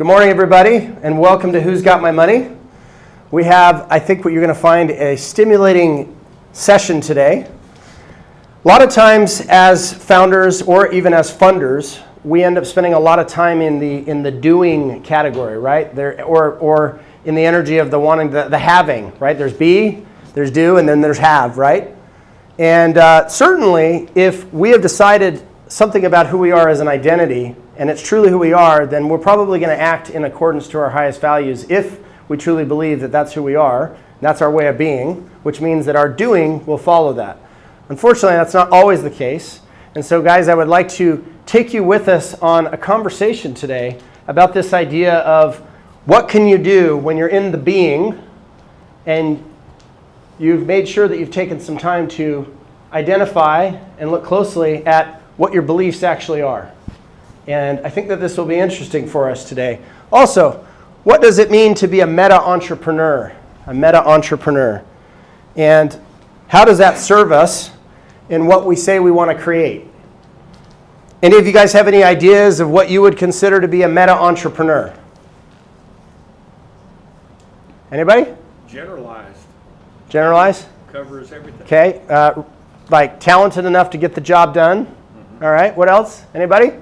Good morning, everybody, and welcome to Who's Got My Money? We have, I think, what you're going to find a stimulating session today. A lot of times as founders or even as funders, we end up spending a lot of time in the doing category, right? Or in the energy of the wanting, the having, right? There's be, there's do, and then there's have, right? And certainly, if we have decided something about who we are as an identity, and it's truly who we are, then we're probably going to act in accordance to our highest values if we truly believe that that's who we are, that's our way of being, which means that our doing will follow that. Unfortunately, that's not always the case. And so, guys, I would like to take you with us on a conversation today about this idea of what can you do when you're in the being and you've made sure that you've taken some time to identify and look closely at what your beliefs actually are. And I think that this will be interesting for us today. Also, what does it mean to be a meta-entrepreneur? A meta-entrepreneur. And how does that serve us in what we say we want to create? Any of you guys have any ideas of what you would consider to be a meta-entrepreneur? Anybody? Generalized. Generalized? Covers everything. Okay. Like talented enough to get the job done. All right. What else? Anybody?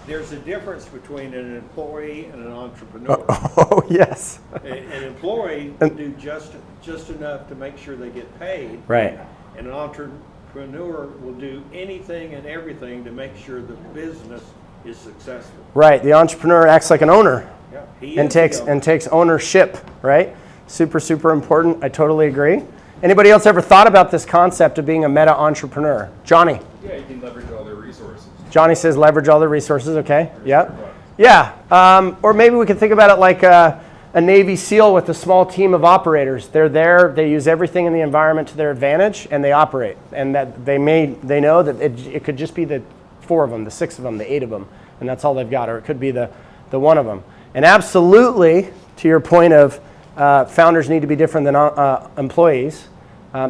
There's a difference between an employee and an entrepreneur. Oh, yes. An employee will do just enough to make sure they get paid. Right. And an entrepreneur will do anything and everything to make sure the business is successful. Right. The entrepreneur acts like an owner. Yeah, he and takes ownership, right? Super, super important. I totally agree. Anybody else ever thought about this concept of being a meta-entrepreneur? Johnny? Yeah, you can leverage all their resources. Johnny says leverage all the resources, okay. Yeah. Yeah. Or maybe we could think about it like a Navy SEAL with a small team of operators. They're there, they use everything in the environment to their advantage, and they operate. And that they know that it could just be the 4 of them, the 6 of them, the 8 of them, and that's all they've got. Or it could be the 1 of them. And absolutely, to your point of founders need to be different than employees,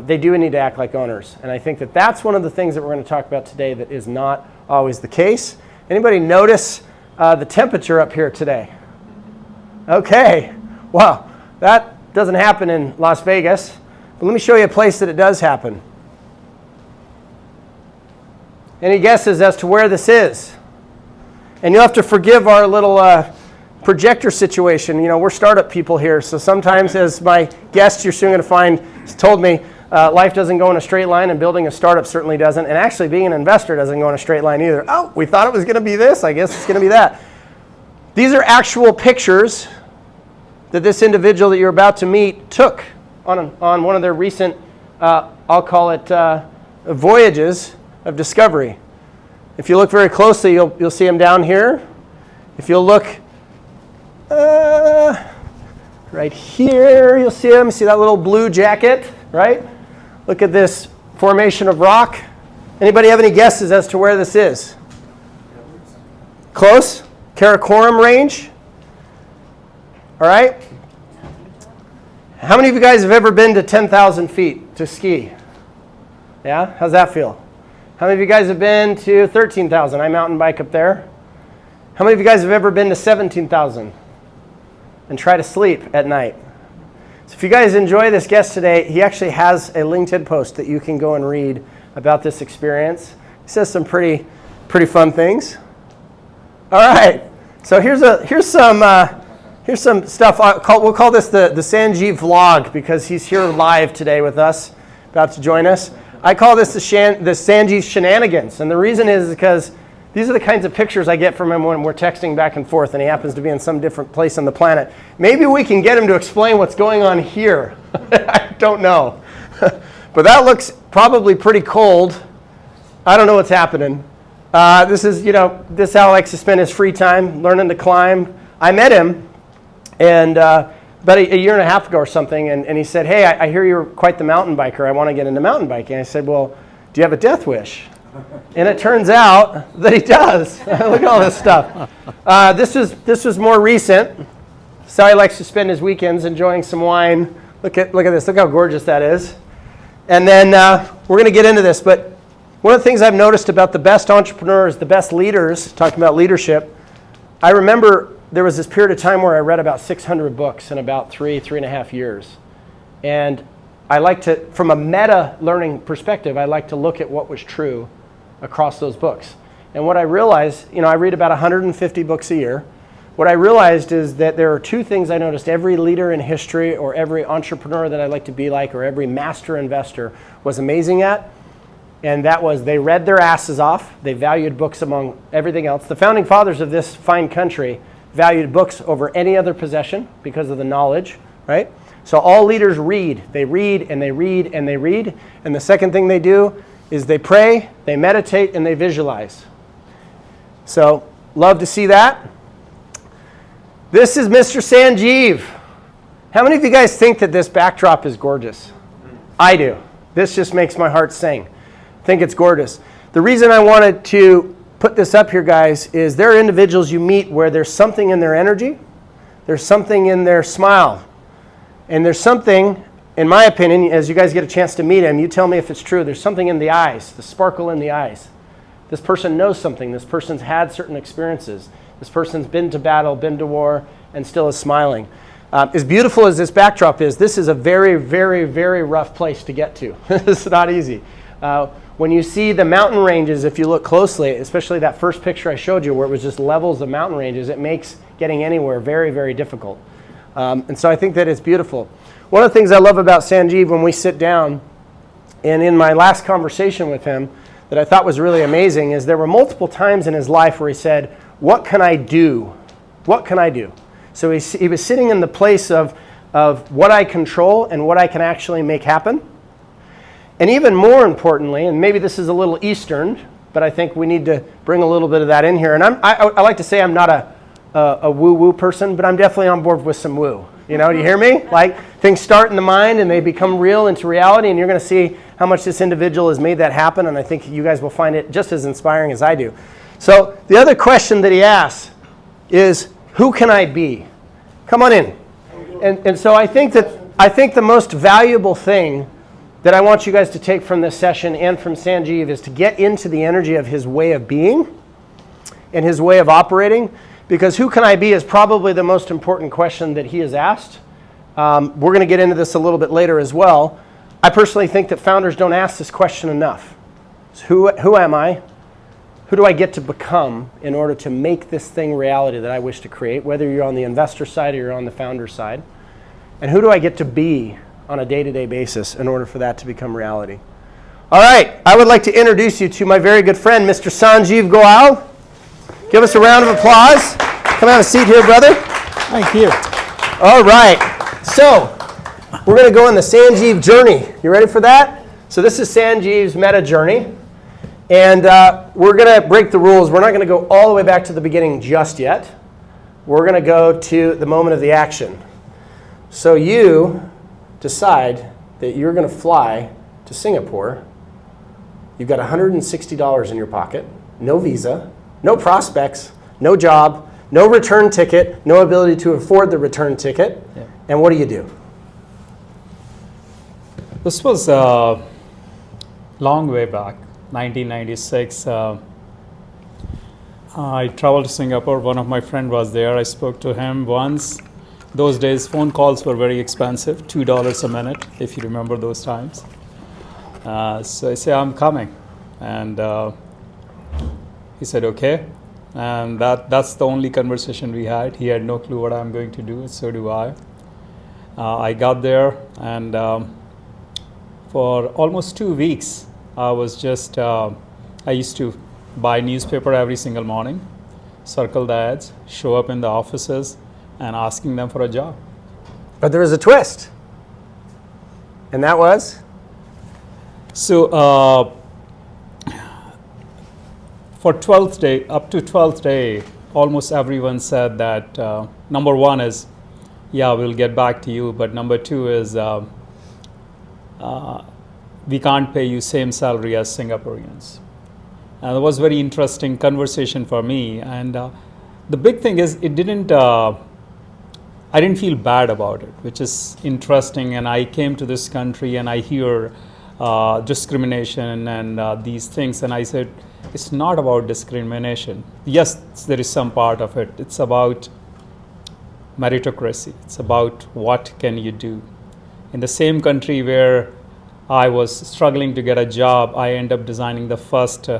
they do need to act like owners. And I think that that's one of the things that we're going to talk about today that is not always the case. Anybody notice the temperature up here today? Okay. Wow. That doesn't happen in Las Vegas. But let me show you a place that it does happen. Any guesses as to where this is? And you'll have to forgive our little projector situation. You know, we're startup people here, so sometimes, as my guest you're soon going to find has told me, life doesn't go in a straight line, and building a startup certainly doesn't. And actually, being an investor doesn't go in a straight line either. Oh, we thought it was going to be this. I guess it's going to be that. These are actual pictures that this individual that you're about to meet took on one of their recent, I'll call it, voyages of discovery. If you look very closely, you'll see him down here. If you'll look right here, you'll see him. See that little blue jacket, right? Look at this formation of rock. Anybody have any guesses as to where this is? Close? Karakoram range? All right. How many of you guys have ever been to 10,000 feet to ski? Yeah? How's that feel? How many of you guys have been to 13,000? I mountain bike up there. How many of you guys have ever been to 17,000 and try to sleep at night? So if you guys enjoy this guest today, he actually has a LinkedIn post that you can go and read about this experience. He says some pretty fun things. All right. So here's some stuff. We'll call this the Sanjiv vlog because he's here live today with us, about to join us. I call this the Sanjiv shenanigans, and the reason is because these are the kinds of pictures I get from him when we're texting back and forth, and he happens to be in some different place on the planet. Maybe we can get him to explain what's going on here. I don't know. But that looks probably pretty cold. I don't know what's happening. This is how he likes to spend his free time, learning to climb. I met him and about a year and a half ago or something, and he said, hey, I hear you're quite the mountain biker. I want to get into mountain biking. I said, well, do you have a death wish? And it turns out that he does. Look at all this stuff. This was more recent. So he likes to spend his weekends enjoying some wine. Look at this. Look how gorgeous that is. And then we're going to get into this. But one of the things I've noticed about the best entrepreneurs, the best leaders, talking about leadership, I remember there was this period of time where I read about 600 books in about 3.5 years. And I like to, from a meta learning perspective, I like to look at what was true across those books. And what I realized, I read about 150 books a year. What I realized is that there are two things I noticed every leader in history or every entrepreneur that I'd like to be like or every master investor was amazing at. And that was they read their asses off. They valued books among everything else. The founding fathers of this fine country valued books over any other possession because of the knowledge, right? So all leaders read. They read and they read and they read. And the second thing they do is they pray, they meditate, and they visualize. So love to see that. This is Mr. Sanjiv. How many of you guys think that this backdrop is gorgeous? I do. This just makes my heart sing. I think it's gorgeous. The reason I wanted to put this up here, guys, is there are individuals you meet where there's something in their energy, there's something in their smile, and there's something, in my opinion, as you guys get a chance to meet him, you tell me if it's true, there's something in the eyes, the sparkle in the eyes. This person knows something. This person's had certain experiences. This person's been to battle, been to war, and still is smiling. As beautiful as this backdrop is, this is a very, very, very rough place to get to. It's not easy. When you see the mountain ranges, if you look closely, especially that first picture I showed you where it was just levels of mountain ranges, it makes getting anywhere very, very difficult. And so I think that it's beautiful. One of the things I love about Sanjiv when we sit down, and in my last conversation with him that I thought was really amazing, is there were multiple times in his life where he said, what can I do? What can I do? So he was sitting in the place of what I control and what I can actually make happen. And even more importantly, and maybe this is a little Eastern, but I think we need to bring a little bit of that in here. And I like to say I'm not a woo-woo person, but I'm definitely on board with some woo. Do you hear me? Like things start in the mind and they become real into reality, and you're going to see how much this individual has made that happen, and I think you guys will find it just as inspiring as I do. So the other question that he asks is, who can I be? Come on in. And so I think the most valuable thing that I want you guys to take from this session and from Sanjiv is to get into the energy of his way of being and his way of operating, because who can I be is probably the most important question that he has asked. We're going to get into this a little bit later as well. I personally think that founders don't ask this question enough. So who am I? Who do I get to become in order to make this thing reality that I wish to create, whether you're on the investor side or you're on the founder side? And who do I get to be on a day-to-day basis in order for that to become reality? All right, I would like to introduce you to my very good friend, Mr. Sanjiv Goyal. Give us a round of applause. Come have a seat here, brother. Thank you. All right, so we're going to go on the Sanjiv journey. You ready for that? So this is Sanjiv's meta journey. And we're going to break the rules. We're not going to go all the way back to the beginning just yet. We're going to go to the moment of the action. So you decide that you're going to fly to Singapore. You've got $160 in your pocket, no visa, no prospects, no job, no return ticket, no ability to afford the return ticket. Yeah. And what do? This was long way back, 1996. I traveled to Singapore. One of my friends was there. I spoke to him once. Those days, phone calls were very expensive, $2 a minute, if you remember those times. So I said, I'm coming. And he said, okay. And that's the only conversation we had. He had no clue what I'm going to do, so do I. I got there, and for almost 2 weeks, I was just, I used to buy newspaper every single morning, circle the ads, show up in the offices, and asking them for a job. But there was a twist. And that was? So for 12th day, up to 12th day, almost everyone said that number one is, yeah, we'll get back to you. But number two is, we can't pay you same salary as Singaporeans. And it was very interesting conversation for me. And the big thing is, I didn't feel bad about it, which is interesting. And I came to this country and I hear discrimination and these things. And I said, it's not about discrimination. Yes, there is some part of it. It's about meritocracy. It's about what can you do. In the same country where I was struggling to get a job, I ended up designing the first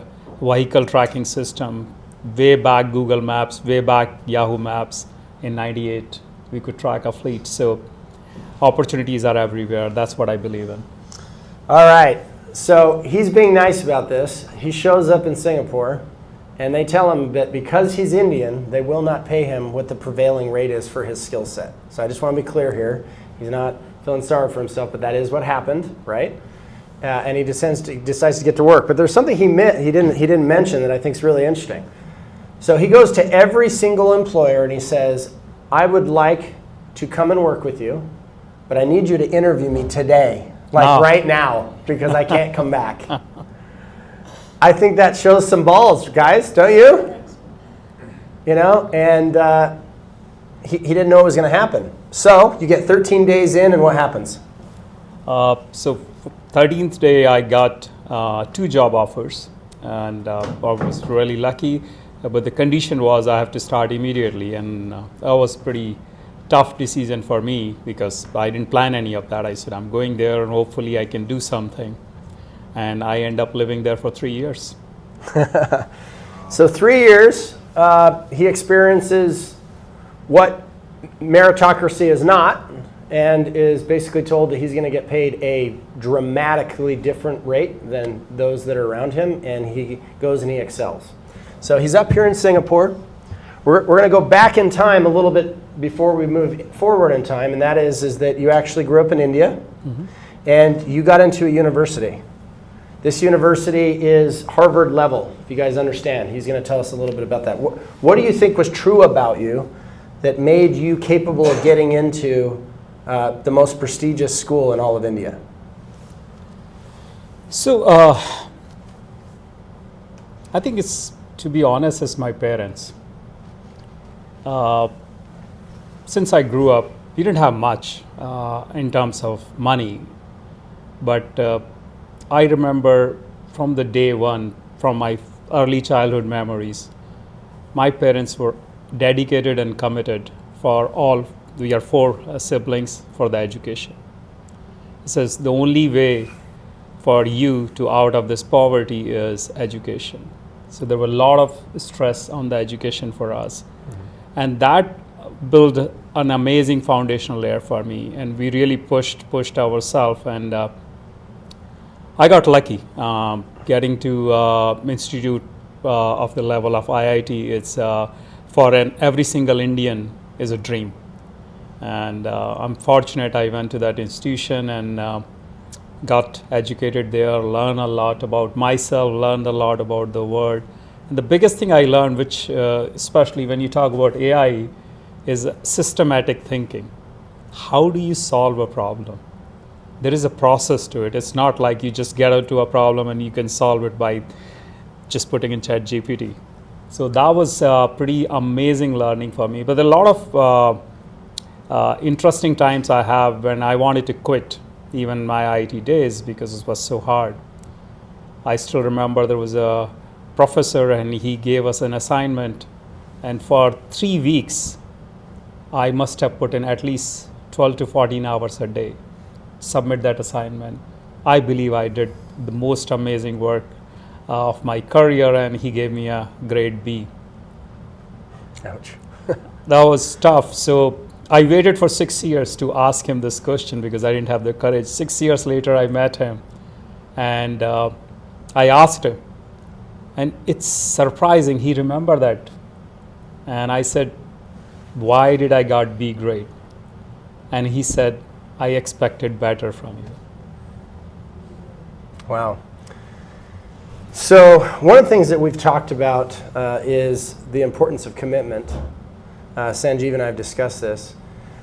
vehicle tracking system. Way back Google Maps, way back Yahoo Maps in '98, we could track a fleet. So opportunities are everywhere. That's what I believe in. All right. So he's being nice about this. He shows up in Singapore, and they tell him that because he's Indian, they will not pay him what the prevailing rate is for his skill set. So I just want to be clear here. He's not feeling sorry for himself, but that is what happened, right? And he decides to get to work. But there's something he didn't mention that I think is really interesting. So he goes to every single employer and he says, I would like to come and work with you, but I need you to interview me today. Right now, because I can't come back. I think that shows some balls, guys, don't you? You know, and he didn't know it was going to happen. So you get 13 days in, and what happens? So 13th day, I got 2 job offers, and I was really lucky. But the condition was I have to start immediately, and that was pretty tough decision for me because I didn't plan any of that. I said, I'm going there and hopefully I can do something. And I end up living there for 3 years. So 3 years, he experiences what meritocracy is not and is basically told that he's going to get paid a dramatically different rate than those that are around him, and he goes and he excels. So he's up here in Singapore. We're going to go back in time a little bit before we move forward in time, and that is that you actually grew up in India, and you got into a university. This university is Harvard level, if you guys understand. He's going to tell us a little bit about that. What do you think was true about you that made you capable of getting into the most prestigious school in all of India? So I think it's, to be honest, it's my parents. Since I grew up, we didn't have much in terms of money, but I remember from the day one, from my early childhood memories, my parents were dedicated and committed for all, we are 4 siblings, for the education. It says the only way for you to out of this poverty is education. So there were a lot of stress on the education for us. And that built an amazing foundational layer for me. And we really pushed ourselves. And I got lucky getting to institute of the level of IIT. It's for every single Indian is a dream. And I'm fortunate I went to that institution and got educated there, learned a lot about myself, learned a lot about the world. And the biggest thing I learned, which especially when you talk about AI, is systematic thinking. How do you solve a problem? There is a process to it. It's not like you just get out to a problem and you can solve it by just putting in ChatGPT. So that was pretty amazing learning for me. But a lot of interesting times I have when I wanted to quit even my IIT days because it was so hard. I still remember there was a professor and he gave us an assignment, and for 3 weeks I must have put in at least 12 to 14 hours a day, submit that assignment. I believe I did the most amazing work of my career, and he gave me a grade B. Ouch. That was tough. So I waited for 6 years to ask him this question because I didn't have the courage. 6 years later, I met him and I asked him. And it's surprising, he remembered that. And I said, why did I got B grade? And he said, I expected better from you. Wow. So one of the things that we've talked about is the importance of commitment. Sanjiv and I have discussed this.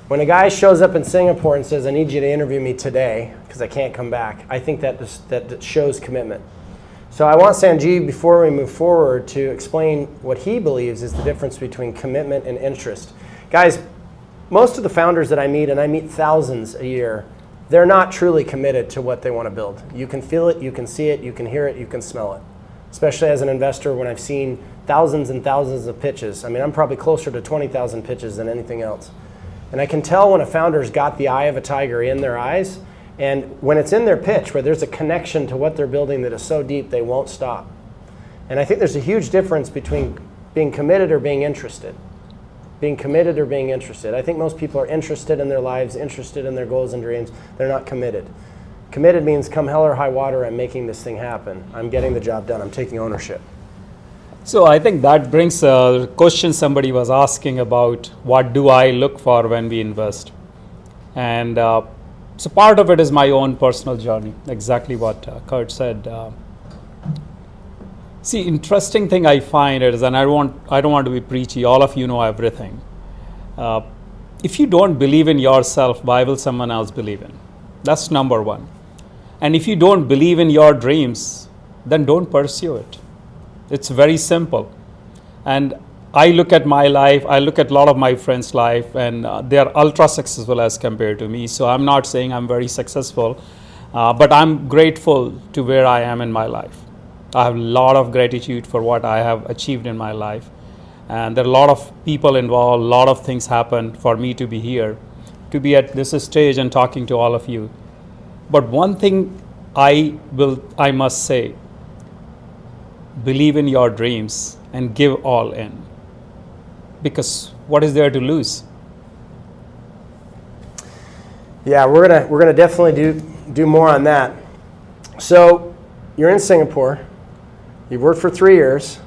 When a guy shows up in Singapore and says, I need you to interview me today because I can't come back, I think that shows commitment. So I want Sanjiv, before we move forward, to explain what he believes is the difference between commitment and interest. Guys, most of the founders that I meet, and I meet thousands a year, they're not truly committed to what they want to build. You can feel it, you can see it, you can hear it, you can smell it. Especially as an investor when I've seen thousands and thousands of pitches. I mean, I'm probably closer to 20,000 pitches than anything else. And I can tell when a founder's got the eye of a tiger in their eyes, and when it's in their pitch where there's a connection to what they're building that is so deep they won't stop. And I think there's a huge difference between being committed or being interested. Being committed or being interested. I think most people are interested in their lives, interested in their goals and dreams. They're not committed. Committed means come hell or high water, I'm making this thing happen. I'm getting the job done. I'm taking ownership. So I think that brings a question somebody was asking about what do I look for when we invest. And so part of it is my own personal journey, exactly what Kurt said. See, interesting thing I find is, and I don't want to be preachy, all of you know everything. If you don't believe in yourself, why will someone else believe in? That's number one. And if you don't believe in your dreams, then don't pursue it. It's very simple. And I look at my life, I look at a lot of my friends' life, and they are ultra successful as compared to me. So I'm not saying I'm very successful, but I'm grateful to where I am in my life. I have a lot of gratitude for what I have achieved in my life. And there are a lot of people involved, a lot of things happened for me to be here, to be at this stage and talking to all of you. But one thing I must say, believe in your dreams and give all in. Because what is there to lose? Yeah, we're gonna definitely do more on that. So you're in Singapore. You've worked for 3 years.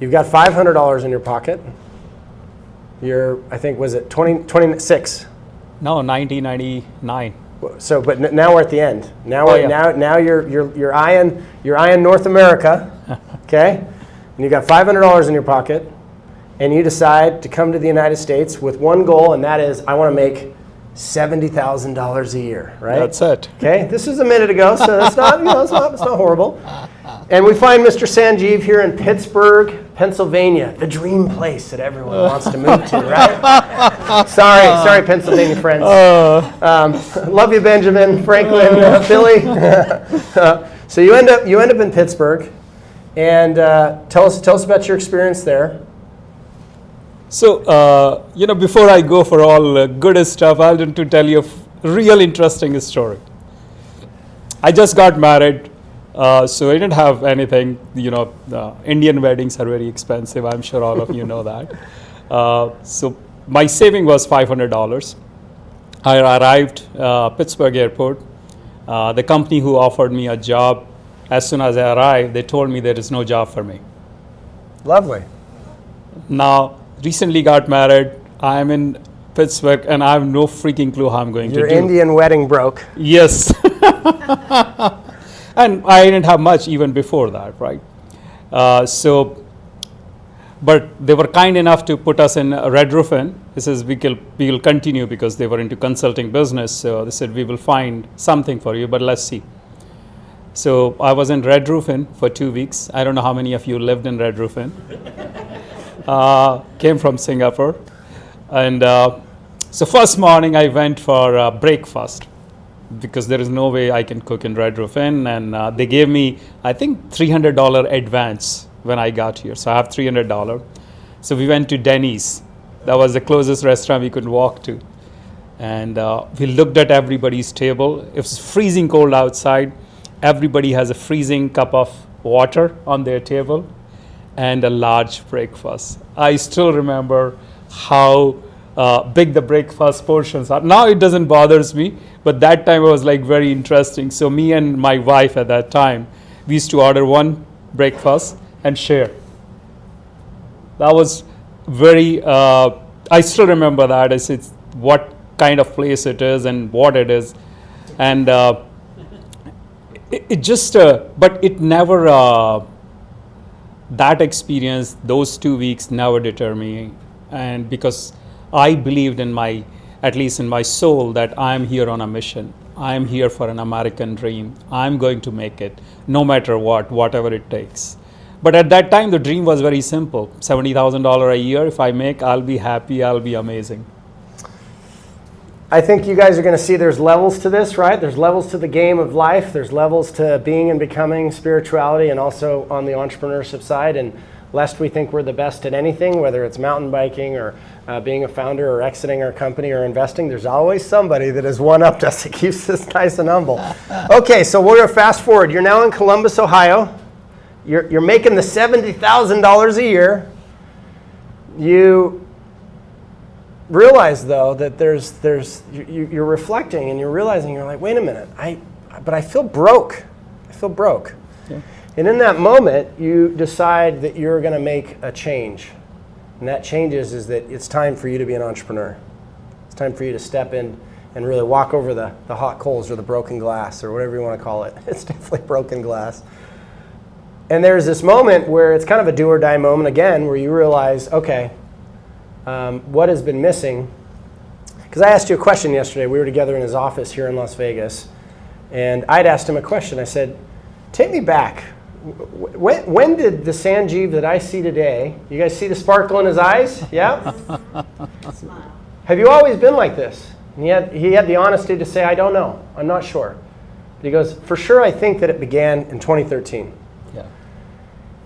You've got $500 in your pocket. You're, I think, was it 26? No, 1999. So, but now we're at the end. Now, Oh, yeah. now you're eyeing North America, okay? And you got $500 in your pocket, and you decide to come to the United States with one goal, and that is, I want to make $70,000 a year, right? That's it. Okay, this was a minute ago, so it's not, it's not horrible. And we find Mr. Sanjiv here in Pittsburgh, Pennsylvania, the dream place that everyone wants to move to, right? Sorry, Pennsylvania friends. Love you, Benjamin, Franklin, Philly. So you end up in Pittsburgh, and tell us about your experience there. So, before I go for all good stuff, I'll want to tell you a real interesting story. I just got married, so I didn't have anything. Indian weddings are very expensive. I'm sure all of you know that. So my saving was $500. I arrived Pittsburgh airport. The company who offered me a job, as soon as I arrived, they told me there is no job for me. Lovely. Now, recently got married. I'm in Pittsburgh, and I have no freaking clue how I'm going to do. Your Indian wedding broke. Yes. And I didn't have much even before that, right? But they were kind enough to put us in Red Roof Inn. This is we will continue because they were into consulting business. So they said we will find something for you, but let's see. So I was in Red Roof Inn for 2 weeks. I don't know how many of you lived in Red Roof Inn. Came from Singapore. And so first morning I went for breakfast because there is no way I can cook in Red Roof Inn. And they gave me, I think, $300 advance when I got here. So I have $300. So we went to Denny's. That was the closest restaurant we could walk to. And we looked at everybody's table. It was freezing cold outside. Everybody has a freezing cup of water on their table and a large breakfast. I still remember how big the breakfast portions are. Now it doesn't bother me, but that time it was like very interesting. So me and my wife at that time, we used to order one breakfast and share. That was very, I still remember that. It's what kind of place it is and what it is. And it just, but it never, that experience, those 2 weeks never deterred me. And because I believed in at least in my soul, that I'm here on a mission. I'm here for an American dream. I'm going to make it, no matter what, whatever it takes. But at that time, the dream was very simple. $70,000 a year, if I make, I'll be happy, I'll be amazing. I think you guys are going to see there's levels to this, right? There's levels to the game of life. There's levels to being and becoming, spirituality, and also on the entrepreneurship side. And lest we think we're the best at anything, whether it's mountain biking or being a founder or exiting our company or investing, there's always somebody that has one-upped us that keeps us nice and humble. Okay, so we're going to fast forward. You're now in Columbus, Ohio. You're making the $70,000 a year. You realize, though, that you're reflecting and you're realizing, you're like, wait a minute, but I feel broke. I feel broke. Yeah. And in that moment, you decide that you're going to make a change. And that change is that it's time for you to be an entrepreneur. It's time for you to step in and really walk over the hot coals or the broken glass or whatever you want to call it. It's definitely broken glass. And there's this moment where it's kind of a do or die moment again, where you realize, okay, what has been missing? Because I asked you a question yesterday. We were together in his office here in Las Vegas. And I'd asked him a question. I said, take me back. When did the Sanjiv that I see today, you guys see the sparkle in his eyes? Yeah? Have you always been like this? And he had the honesty to say, I don't know. I'm not sure. But he goes, for sure, I think that it began in 2013. Yeah.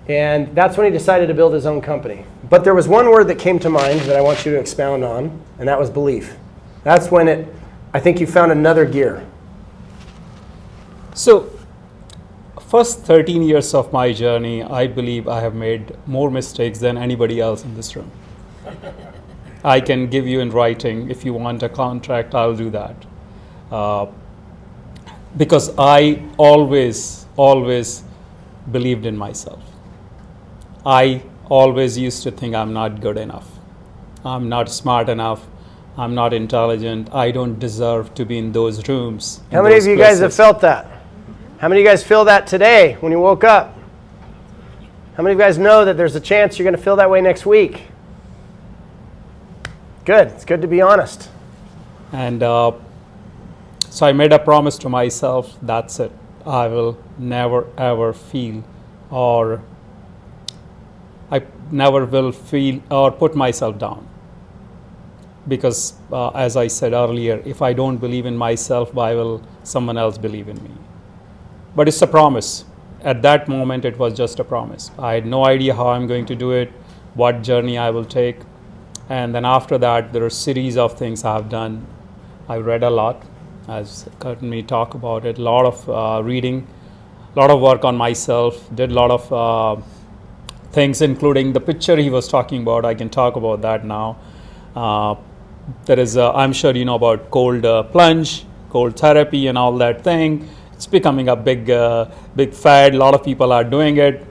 And that's when he decided to build his own company. But there was one word that came to mind that I want you to expound on, and that was belief. That's when I think you found another gear. So, first 13 years of my journey, I believe I have made more mistakes than anybody else in this room. I can give you in writing, if you want a contract, I'll do that. Because I always believed in myself. I always used to think I'm not good enough. I'm not smart enough. I'm not intelligent. I don't deserve to be in those rooms. How many of you guys have felt that? How many of you guys feel that today when you woke up? How many of you guys know that there's a chance you're going to feel that way next week? Good. It's good to be honest. And so I made a promise to myself, that's it. I will never ever feel or I never will feel or put myself down. Because as I said earlier, if I don't believe in myself, why will someone else believe in me? But it's a promise. At that moment, it was just a promise. I had no idea how I'm going to do it, what journey I will take. And then after that, there are a series of things I've done. I read a lot, as Kurt and me talk about it, a lot of reading, a lot of work on myself, did a lot of things, including the picture he was talking about. I can talk about that now. There is, I'm sure you know about cold plunge, cold therapy and all that thing. It's becoming a big fad. A lot of people are doing it.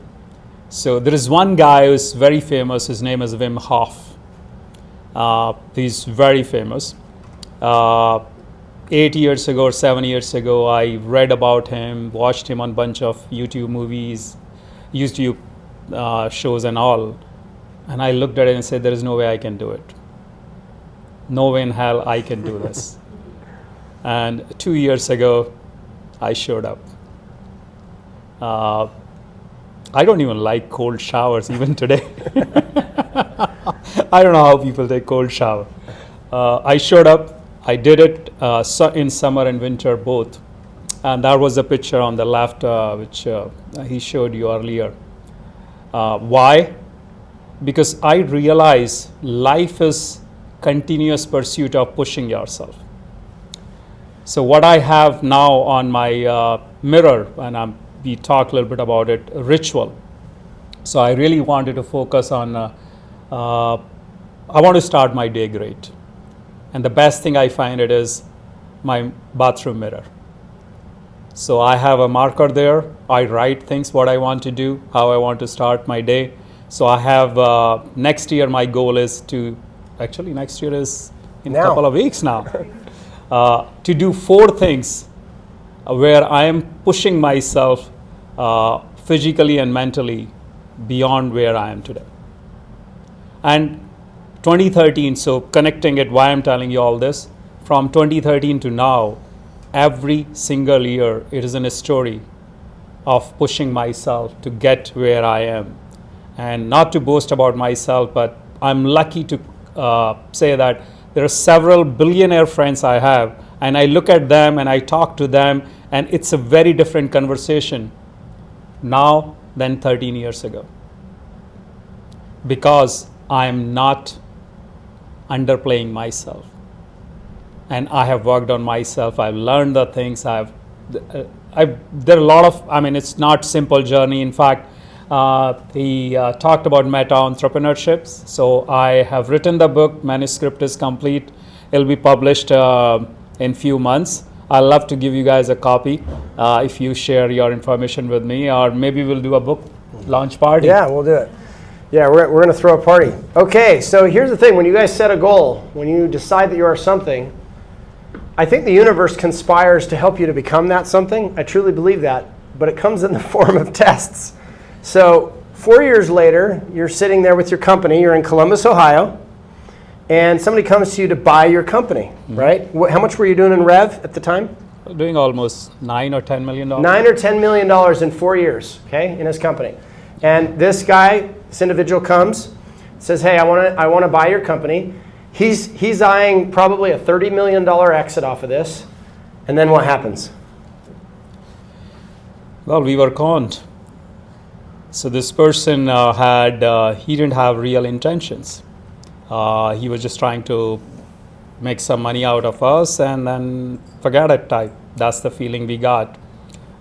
So there is one guy who's very famous. His name is Wim Hof. He's very famous. 8 years ago or 7 years ago, I read about him, watched him on a bunch of YouTube movies, YouTube shows and all. And I looked at it and said, there is no way I can do it. No way in hell I can do this. And 2 years ago, I showed up. I don't even like cold showers even today. I don't know how people take cold shower. I showed up. I did it in summer and winter both. And that was the picture on the left, which he showed you earlier. Why? Because I realize life is continuous pursuit of pushing yourself. So what I have now on my mirror, and we talked a little bit about it, ritual. So I really wanted to focus on, I want to start my day great. And the best thing I find it is my bathroom mirror. So I have a marker there. I write things, what I want to do, how I want to start my day. So I have, next year my goal is to, actually next year is in a couple of weeks now. To do 4 things where I am pushing myself physically and mentally beyond where I am today. And 2013, so connecting it, why I'm telling you all this, from 2013 to now, every single year, it is in a story of pushing myself to get where I am. And not to boast about myself, but I'm lucky to say that There are several billionaire friends I have, and I look at them and I talk to them, and it's a very different conversation now than 13 years ago. Because I'm not underplaying myself. And I have worked on myself. I've learned the things. there are a lot of, it's not simple journey. In fact, he talked about meta entrepreneurships. So I have written the book. Manuscript is complete. It'll be published in few months. I'd love to give you guys a copy if you share your information with me, or maybe we'll do a book launch party. Yeah, we'll do it. Yeah, we're going to throw a party. Okay, so here's the thing. When you guys set a goal, when you decide that you are something, I think the universe conspires to help you to become that something. I truly believe that. But it comes in the form of tests. So 4 years later, you're sitting there with your company. You're in Columbus, Ohio. And somebody comes to you to buy your company, right? How much were you doing in rev at the time? Doing almost $9 or $10 million. $9 or $10 million in 4 years, okay, in his company. And this guy, this individual comes, says, hey, I want to buy your company. He's eyeing probably a $30 million exit off of this. And then what happens? Well, we were conned. So this person he didn't have real intentions. He was just trying to make some money out of us and then forget it type. That's the feeling we got.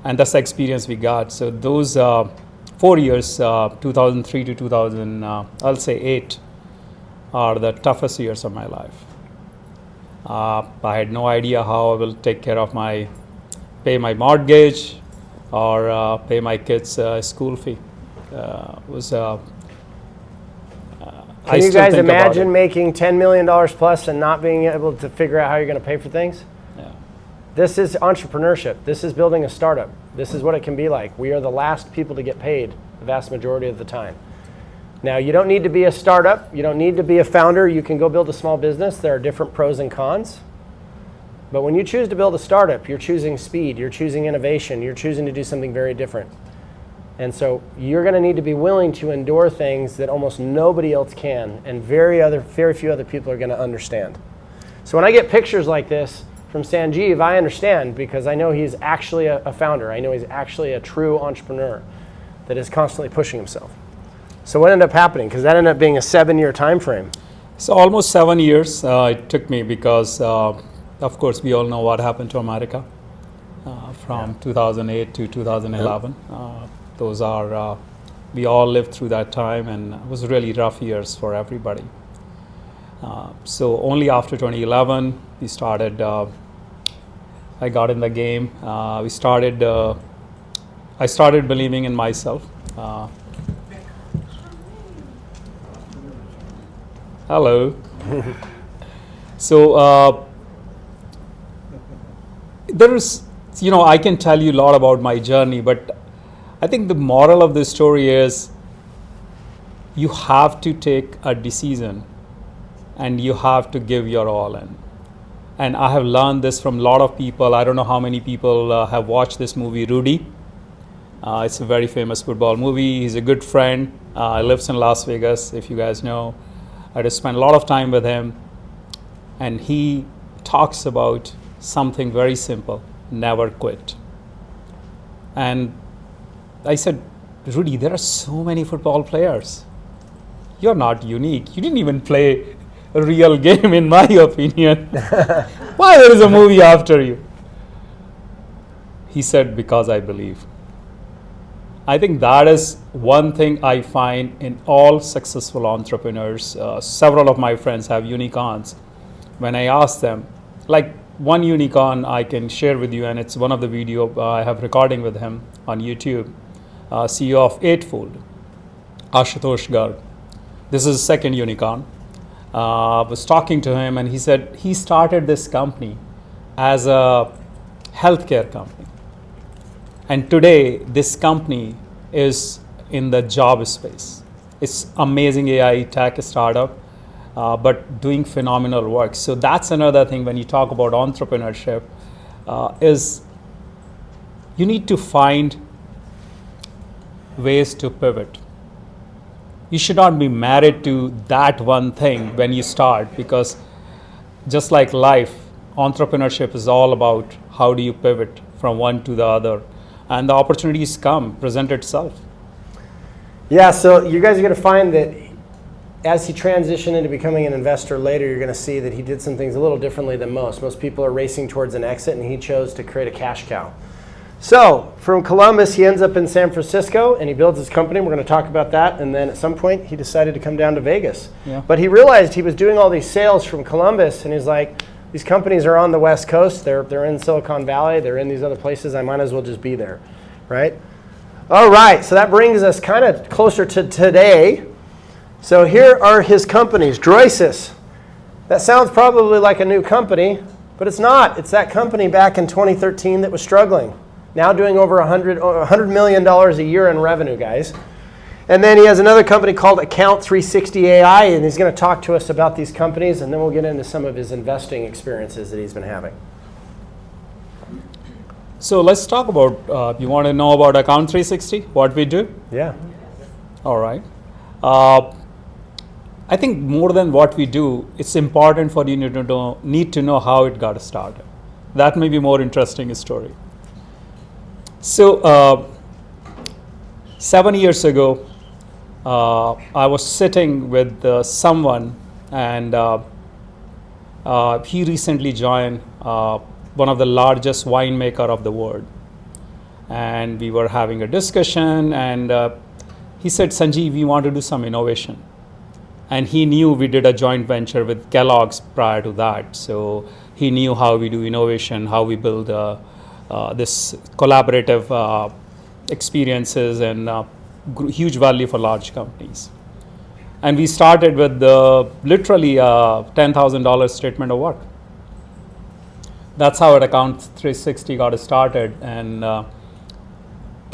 And that's the experience we got. So those 4 years, 2003 to 2008, are the toughest years of my life. I had no idea how I will take care of pay my mortgage or pay my kids' school fee. Can you guys imagine making $10 million plus and not being able to figure out how you're going to pay for things? Yeah. This is entrepreneurship. This is building a startup. This is what it can be like. We are the last people to get paid the vast majority of the time. Now, you don't need to be a startup. You don't need to be a founder. You can go build a small business. There are different pros and cons. But when you choose to build a startup, you're choosing speed. You're choosing innovation. You're choosing to do something very different. And so you're going to need to be willing to endure things that almost nobody else can, and very few other people are going to understand. So when I get pictures like this from Sanjiv, I understand, because I know he's actually a founder. I know he's actually a true entrepreneur that is constantly pushing himself. So what ended up happening? Because that ended up being a 7-year time frame. So almost 7 years it took me, because of course we all know what happened to America from 2008 to 2011. Those are, we all lived through that time, and it was really rough years for everybody. So only after 2011, we started, I got in the game. I started believing in myself. Hello. So there is, I can tell you a lot about my journey, but I think the moral of this story is you have to take a decision and you have to give your all in. And I have learned this from a lot of people. I don't know how many people have watched this movie, Rudy. It's a very famous football movie. He's a good friend. He lives in Las Vegas, if you guys know. I just spent a lot of time with him. And he talks about something very simple: never quit. And I said, Rudy, there are so many football players. You're not unique. You didn't even play a real game, in my opinion. Why there is a movie after you? He said, because I believe. I think that is one thing I find in all successful entrepreneurs. Several of my friends have unicorns. When I ask them, like one unicorn I can share with you, and it's one of the video I have recording with him on YouTube. CEO of Eightfold, Ashutosh Garg. This is the second unicorn. I was talking to him, and he said he started this company as a healthcare company. And today, this company is in the job space. It's amazing AI tech startup, but doing phenomenal work. So that's another thing when you talk about entrepreneurship, is you need to find ways to pivot. You should not be married to that one thing when you start, because just like life, entrepreneurship is all about how do you pivot from one to the other, and the opportunities present itself. Yeah, so you guys are going to find that as he transitioned into becoming an investor later, you're going to see that he did some things a little differently than most. Most people are racing towards an exit, and he chose to create a cash cow. So from Columbus, he ends up in San Francisco, and he builds his company. We're going to talk about that. And then at some point, he decided to come down to Vegas. Yeah. But he realized he was doing all these sales from Columbus, and he's like, these companies are on the West Coast. They're in Silicon Valley. They're in these other places. I might as well just be there, right? All right, so that brings us kind of closer to today. So here are his companies. Droisis. That sounds probably like a new company, but it's not. It's that company back in 2013 that was struggling. Now doing over $100 million a year in revenue, guys. And then he has another company called Account 360 AI, and he's going to talk to us about these companies, and then we'll get into some of his investing experiences that he's been having. So let's talk about, you want to know about Account 360, what we do? Yeah. All right. I think more than what we do, it's important for you to need to know how it got started. That may be more interesting story. So 7 years ago, I was sitting with someone, and he recently joined one of the largest winemaker of the world. And we were having a discussion, and he said, Sanjiv, we want to do some innovation. And he knew we did a joint venture with Kellogg's prior to that. So he knew how we do innovation, how we build this collaborative experiences and huge value for large companies. And we started with literally a $10,000 statement of work. That's how Account 360 got started, and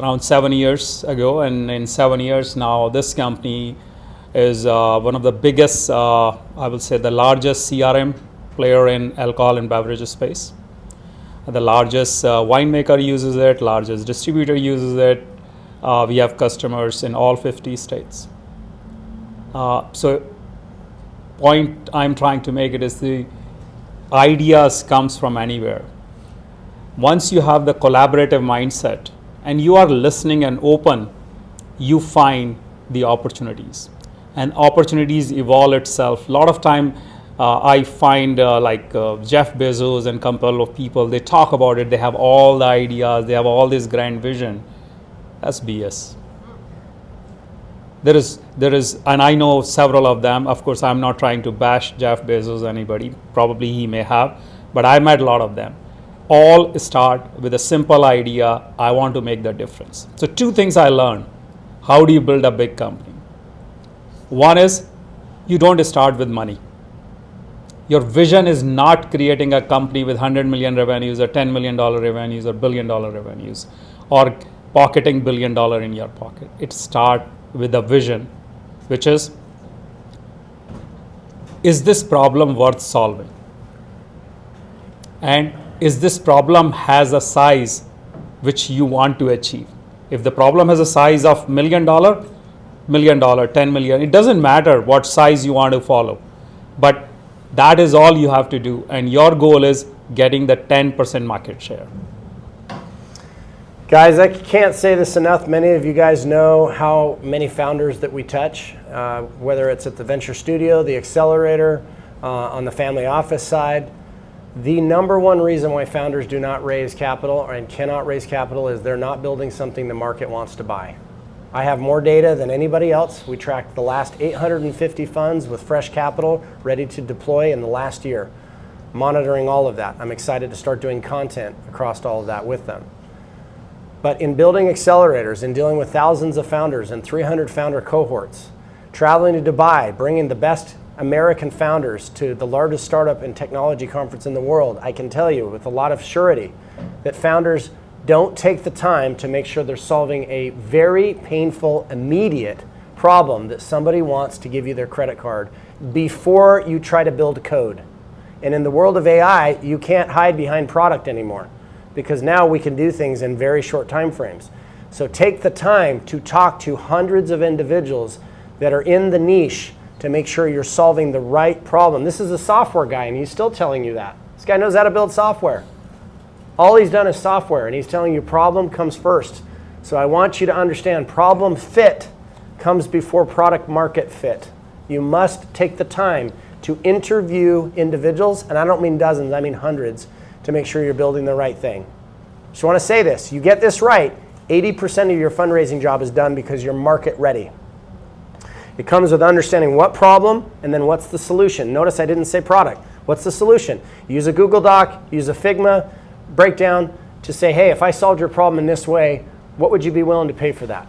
around 7 years ago. And in 7 years now, this company is one of the biggest, I will say the largest CRM player in alcohol and beverages space. The largest winemaker uses it, largest distributor uses it. We have customers in all 50 states. So point I'm trying to make it is the ideas comes from anywhere. Once you have the collaborative mindset and you are listening and open, you find the opportunities. And opportunities evolve itself. A lot of time I find Jeff Bezos and couple of people, they talk about it, they have all the ideas, they have all this grand vision. That's BS. There is, and I know several of them. Of course, I'm not trying to bash Jeff Bezos or anybody. Probably he may have, but I met a lot of them. All start with a simple idea, I want to make the difference. So 2 things I learned. How do you build a big company? One is, you don't start with money. Your vision is not creating a company with 100 million revenues or $10 million revenues or $1 billion revenues or pocketing $1 billion in your pocket. It starts with a vision, which is this problem worth solving? And is this problem has a size which you want to achieve? If the problem has a size of $1 million, $1 million, 10 million, it doesn't matter what size you want to follow. But that is all you have to do. And your goal is getting the 10% market share. Guys, I can't say this enough. Many of you guys know how many founders that we touch, whether it's at the venture studio, the accelerator, on the family office side. The number one reason why founders do not raise capital and cannot raise capital is they're not building something the market wants to buy. I have more data than anybody else. We tracked the last 850 funds with fresh capital ready to deploy in the last year, monitoring all of that. I'm excited to start doing content across all of that with them. But in building accelerators, in dealing with thousands of founders and 300 founder cohorts, traveling to Dubai, bringing the best American founders to the largest startup and technology conference in the world, I can tell you with a lot of surety that founders don't take the time to make sure they're solving a very painful, immediate problem that somebody wants to give you their credit card before you try to build code. And in the world of AI, you can't hide behind product anymore, because now we can do things in very short time frames. So take the time to talk to hundreds of individuals that are in the niche to make sure you're solving the right problem. This is a software guy, and he's still telling you that. This guy knows how to build software. All he's done is software, and he's telling you problem comes first. So I want you to understand problem fit comes before product market fit. You must take the time to interview individuals, and I don't mean dozens, I mean hundreds, to make sure you're building the right thing. Just want to say this, you get this right, 80% of your fundraising job is done because you're market ready. It comes with understanding what problem and then what's the solution. Notice I didn't say product. What's the solution? Use a Google Doc, use a Figma breakdown to say, hey, if I solved your problem in this way, what would you be willing to pay for that?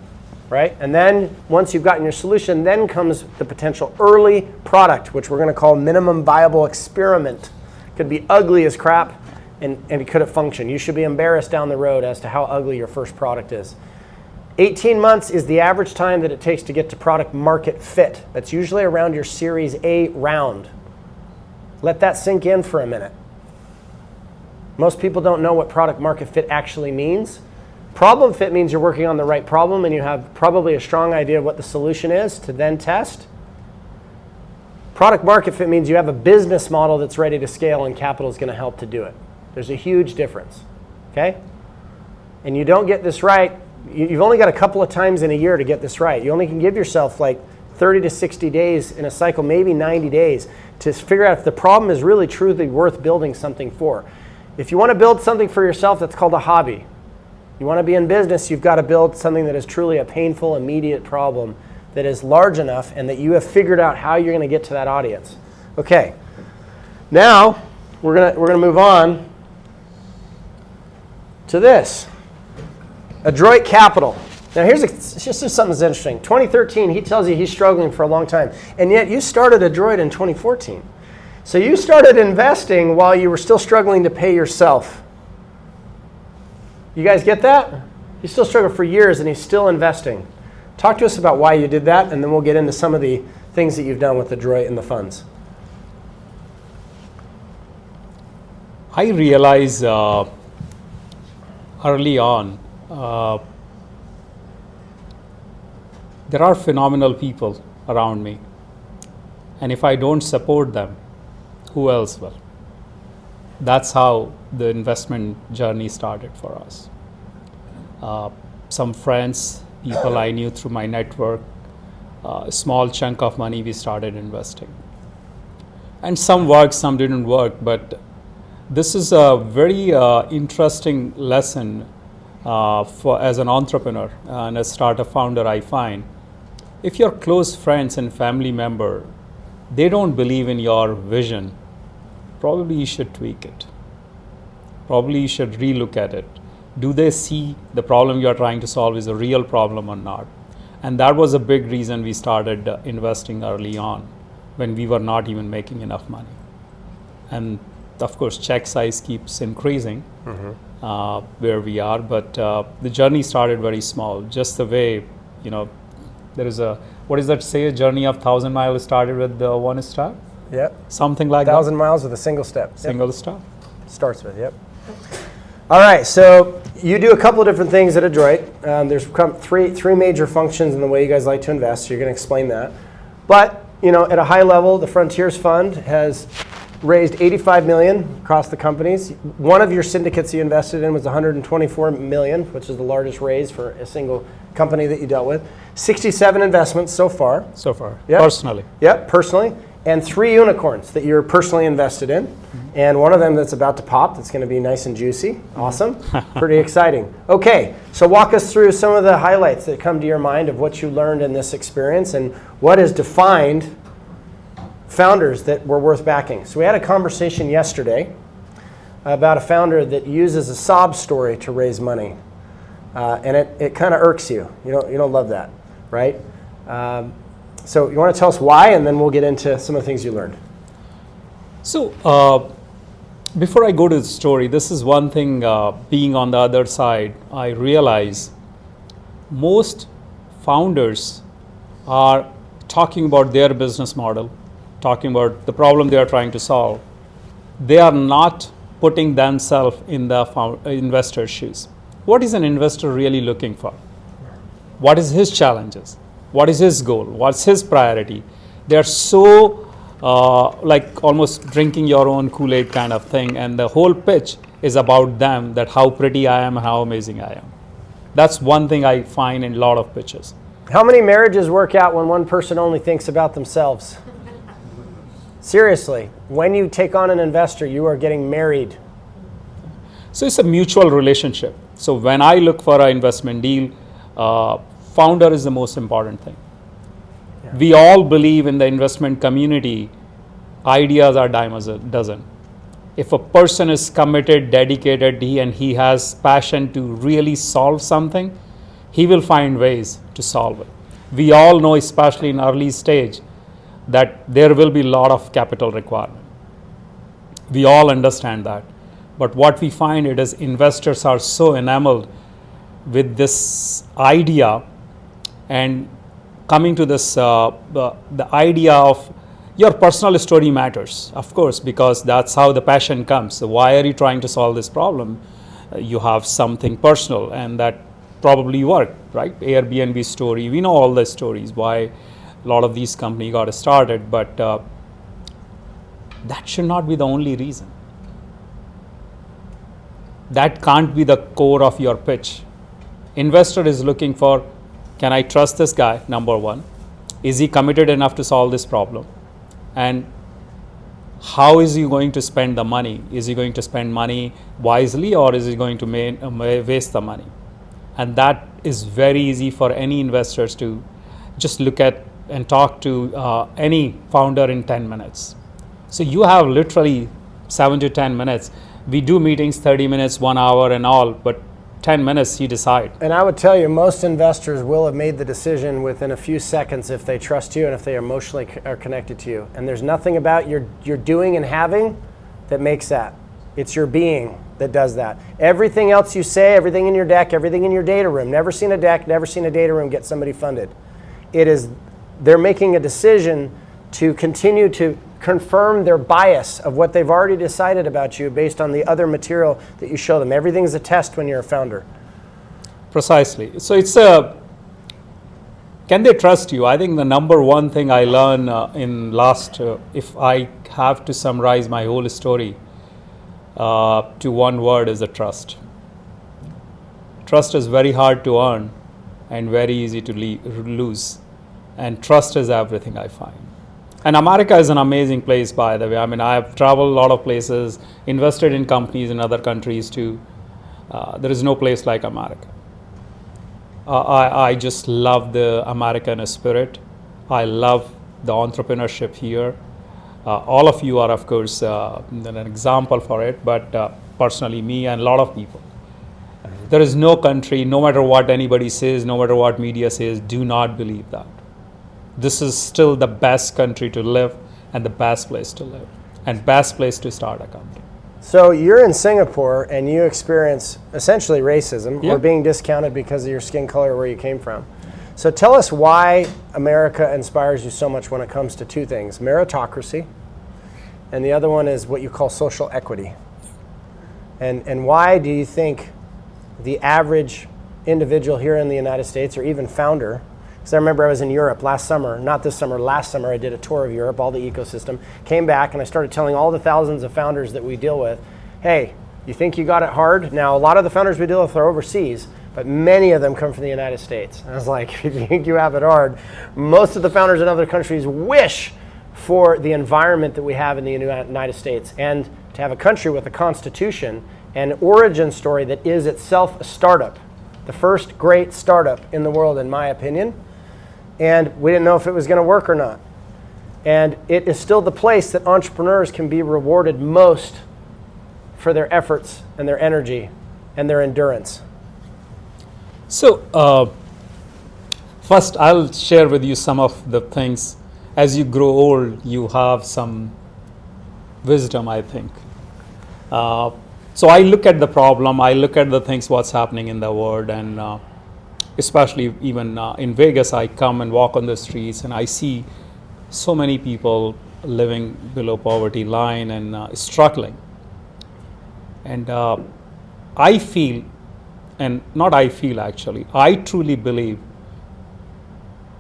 Right? And then once you've gotten your solution, then comes the potential early product, which we're going to call minimum viable experiment. It could be ugly as crap, and it couldn't function. You should be embarrassed down the road as to how ugly your first product is. 18 months is the average time that it takes to get to product market fit. That's usually around your Series A round. Let that sink in for a minute. Most people don't know what product market fit actually means. Problem fit means you're working on the right problem and you have probably a strong idea of what the solution is to then test. Product market fit means you have a business model that's ready to scale and capital is going to help to do it. There's a huge difference, okay? And you don't get this right, you've only got a couple of times in a year to get this right. You only can give yourself like 30 to 60 days in a cycle, maybe 90 days, to figure out if the problem is really truly worth building something for. If you want to build something for yourself, that's called a hobby. You want to be in business, you've got to build something that is truly a painful, immediate problem that is large enough and that you have figured out how you're going to get to that audience. Okay, now we're gonna move on to this. Adroit Capital. Now it's just something that's interesting. 2013, he tells you he's struggling for a long time, and yet you started Adroit in 2014. So you started investing while you were still struggling to pay yourself. You guys get that? He still struggled for years and he's still investing. Talk to us about why you did that, and then we'll get into some of the things that you've done with Adroit and the funds. I realized early on there are phenomenal people around me, and if I don't support them, who else will? That's how the investment journey started for us. Some friends, people I knew through my network, a small chunk of money we started investing. And some worked, some didn't work, but this is a very interesting lesson as an entrepreneur and a startup founder. I find if your close friends and family member, they don't believe in your vision, probably you should tweak it. Probably you should relook at it. Do they see the problem you're trying to solve is a real problem or not? And that was a big reason we started investing early on, when we were not even making enough money. And of course, check size keeps increasing where we are, but the journey started very small. Just the way, there is a, what is that say, a journey of 1,000 miles started with one step? Yep. Something like 1,000 miles with a single step. Single step. Starts with, yep. All right, so you do a couple of different things at Adroit. There's three major functions in the way you guys like to invest, so you're going to explain that. But, at a high level, the Frontiers Fund has raised $85 million across the companies. One of your syndicates you invested in was $124 million, which is the largest raise for a single company that you dealt with. 67 investments so far. So far, Yep. personally. Yep, personally. And 3 unicorns that you're personally invested in. And one of them that's about to pop, that's going to be nice and juicy. Awesome. Pretty exciting. Okay, so walk us through some of the highlights that come to your mind of what you learned in this experience and what has defined founders that were worth backing. So we had a conversation yesterday about a founder that uses a sob story to raise money. And it kind of irks you. You don't love that, right? So you want to tell us why, and then we'll get into some of the things you learned. So before I go to the story, this is one thing, being on the other side, I realize most founders are talking about their business model, talking about the problem they are trying to solve. They are not putting themselves in the investor's shoes. What is an investor really looking for? What is his challenges? What is his goal? What's his priority? They're so like almost drinking your own Kool-Aid kind of thing, and the whole pitch is about them, that how pretty I am, how amazing I am. That's one thing I find in a lot of pitches. How many marriages work out when one person only thinks about themselves? Seriously, when you take on an investor, you are getting married. So it's a mutual relationship. So when I look for an investment deal, founder is the most important thing. Yeah. We all believe in the investment community, ideas are dime a dozen. If a person is committed, dedicated, and he has passion to really solve something, he will find ways to solve it. We all know, especially in early stage, that there will be a lot of capital requirement. We all understand that. But what we find it is investors are so enamored with this idea and coming to this, the idea of your personal story matters, of course, because that's how the passion comes. So why are you trying to solve this problem? You have something personal, and that probably worked, right? Airbnb story, we know all the stories, why a lot of these companies got started, but that should not be the only reason. That can't be the core of your pitch. Investor is looking for, can I trust this guy, number one? Is he committed enough to solve this problem? And how is he going to spend the money? Is he going to spend money wisely, or is he going to waste the money? And that is very easy for any investors to just look at and talk to any founder in 10 minutes. So you have literally 7 to 10 minutes. We do meetings 30 minutes, 1 hour and all, but 10 minutes you decide. And I would tell you, most investors will have made the decision within a few seconds if they trust you and if they emotionally are connected to you. And there's nothing about your doing and having that makes that. It's your being that does that. Everything else you say, everything in your deck, everything in your data room, never seen a deck, never seen a data room get somebody funded. They're making a decision to continue to confirm their bias of what they've already decided about you based on the other material that you show them. Everything's a test when you're a founder. Precisely. So it's can they trust you? I think the number one thing I learned in last, if I have to summarize my whole story to one word, is the trust. Trust is very hard to earn and very easy to lose. And trust is everything, I find. And America is an amazing place, by the way. I mean, I have traveled a lot of places, invested in companies in other countries too. There is no place like America. I just love the American spirit. I love the entrepreneurship here. All of you are, of course, an example for it, but personally, me and a lot of people. There is no country, no matter what anybody says, no matter what media says, do not believe that. This is still the best country to live and the best place to live and best place to start a company. So you're in Singapore and you experience essentially racism Yeah. or being discounted because of your skin color or where you came from. So tell us why America inspires you so much when it comes to two things, meritocracy, and the other one is what you call social equity. And why do you think the average individual here in the United States or even founder, because I remember I was in Europe last summer, not this summer, last summer I did a tour of Europe, all the ecosystem, came back and I started telling all the thousands of founders that we deal with, hey, you think you got it hard? Now, a lot of the founders we deal with are overseas, but many of them come from the United States. And I was like, if you think you have it hard, most of the founders in other countries wish for the environment that we have in the United States and to have a country with a constitution and origin story that is itself a startup, the first great startup in the world, in my opinion. And we didn't know if it was going to work or not. And it is still the place that entrepreneurs can be rewarded most for their efforts and their energy and their endurance. So first I'll share with you some of the things. As you grow old, you have some wisdom, I think. So I look at the problem, I look at the things, what's happening in the world, and especially even in Vegas, I come and walk on the streets and I see so many people living below poverty line and struggling. And I feel, and not I feel actually, I truly believe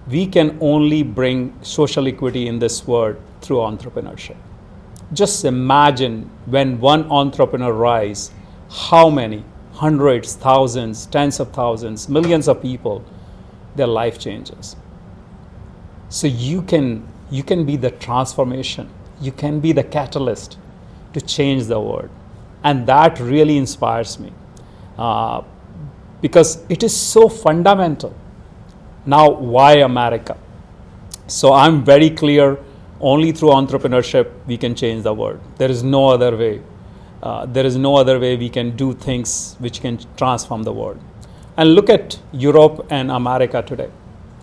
we can only bring social equity in this world through entrepreneurship. Just imagine when one entrepreneur rise, how many hundreds, thousands, tens of thousands, millions of people, their life changes. So you can be the transformation. You can be the catalyst to change the world. And that really inspires me because it is so fundamental. Now, why America? So I'm very clear, only through entrepreneurship we can change the world. There is no other way. There is no other way we can do things which can transform the world. And look at Europe and America today.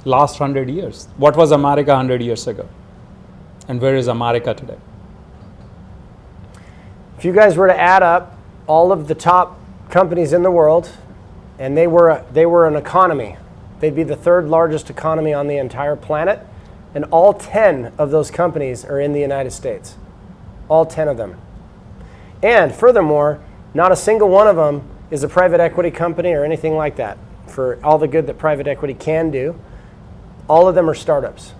Last 100 years. What was America 100 years ago? And where is America today? If you guys were to add up all of the top companies in the world, and they were an economy, they'd be the third largest economy on the entire planet, and all 10 of those companies are in the United States. All 10 of them. And furthermore, not a single one of them is a private equity company or anything like that. For all the good that private equity can do, all of them are startups.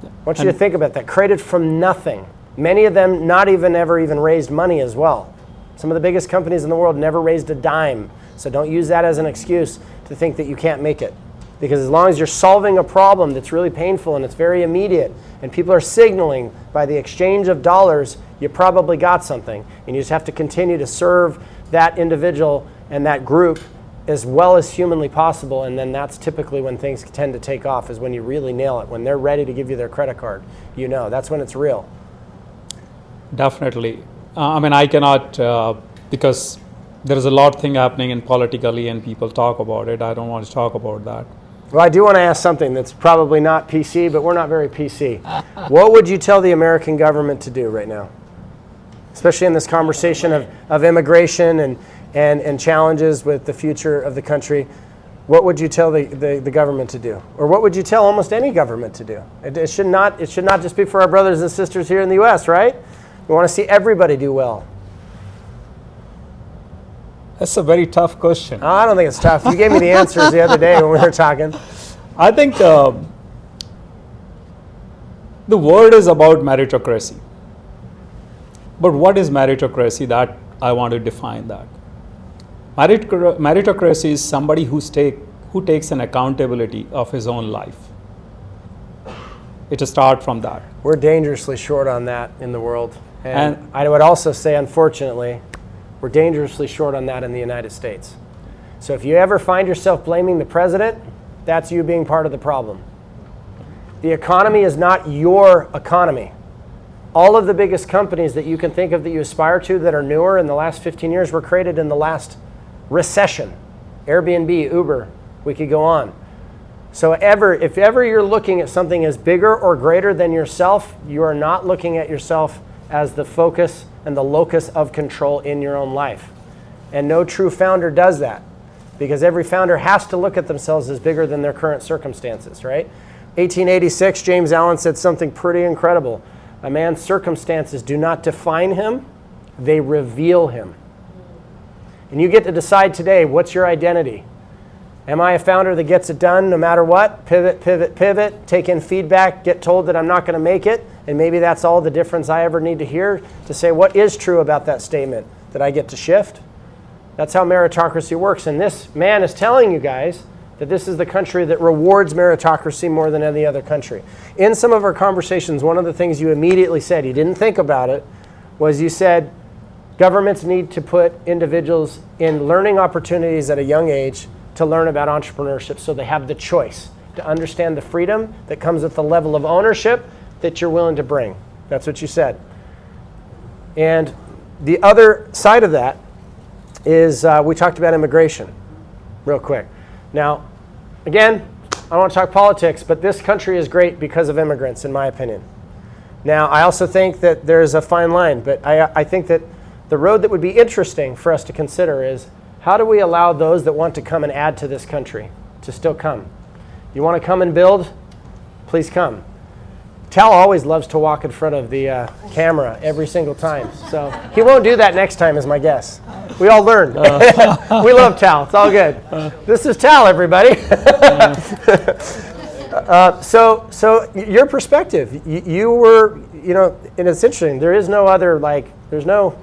I want you to think about that. Created from nothing. Many of them not ever raised money as well. Some of the biggest companies in the world never raised a dime. So don't use that as an excuse to think that you can't make it. Because as long as you're solving a problem that's really painful and it's very immediate, and people are signaling by the exchange of dollars, you probably got something. And you just have to continue to serve that individual and that group as well as humanly possible, and then that's typically when things tend to take off, is when you really nail it. When they're ready to give you their credit card, that's when it's real. Definitely. I cannot, because there is a lot of thing happening in politically and people talk about it. I don't want to talk about that. Well, I do want to ask something that's probably not PC, but we're not very PC. What would you tell the American government to do right now? Especially in this conversation of immigration and challenges with the future of the country. What would you tell the government to do? Or what would you tell almost any government to do? It should not just be for our brothers and sisters here in the US, right? We want to see everybody do well. That's a very tough question. Oh, I don't think it's tough. You gave me the answers the other day when we were talking. I think the word is about meritocracy. But what is meritocracy? That I want to define that. Meritocracy is somebody who takes an accountability of his own life. It starts from that. We're dangerously short on that in the world. And I would also say, unfortunately, we're dangerously short on that in the United States. So if you ever find yourself blaming the president, that's you being part of the problem. The economy is not your economy. All of the biggest companies that you can think of that you aspire to that are newer in the last 15 years were created in the last recession. Airbnb, Uber, we could go on. So if ever you're looking at something as bigger or greater than yourself, you are not looking at yourself as the focus and the locus of control in your own life. And no true founder does that, because every founder has to look at themselves as bigger than their current circumstances, right? 1886, James Allen said something pretty incredible. A man's circumstances do not define him, they reveal him. And you get to decide today, what's your identity? Am I a founder that gets it done no matter what? Pivot, pivot, pivot, take in feedback, get told that I'm not going to make it, and maybe that's all the difference I ever need to hear to say what is true about that statement that I get to shift? That's how meritocracy works. And this man is telling you guys that this is the country that rewards meritocracy more than any other country. In some of our conversations, one of the things you immediately said, you didn't think about it, was you said governments need to put individuals in learning opportunities at a young age to learn about entrepreneurship so they have the choice to understand the freedom that comes with the level of ownership that you're willing to bring. That's what you said. And the other side of that is we talked about immigration real quick. Now, again, I don't want to talk politics, but this country is great because of immigrants, in my opinion. Now, I also think that there's a fine line, but I think that the road that would be interesting for us to consider is, how do we allow those that want to come and add to this country to still come? You want to come and build? Please come. Tal always loves to walk in front of the camera every single time. So he won't do that next time, is my guess. We all learned. We love Tal. It's all good. This is Tal, everybody. So your perspective, you were, and it's interesting. There is no other, there's no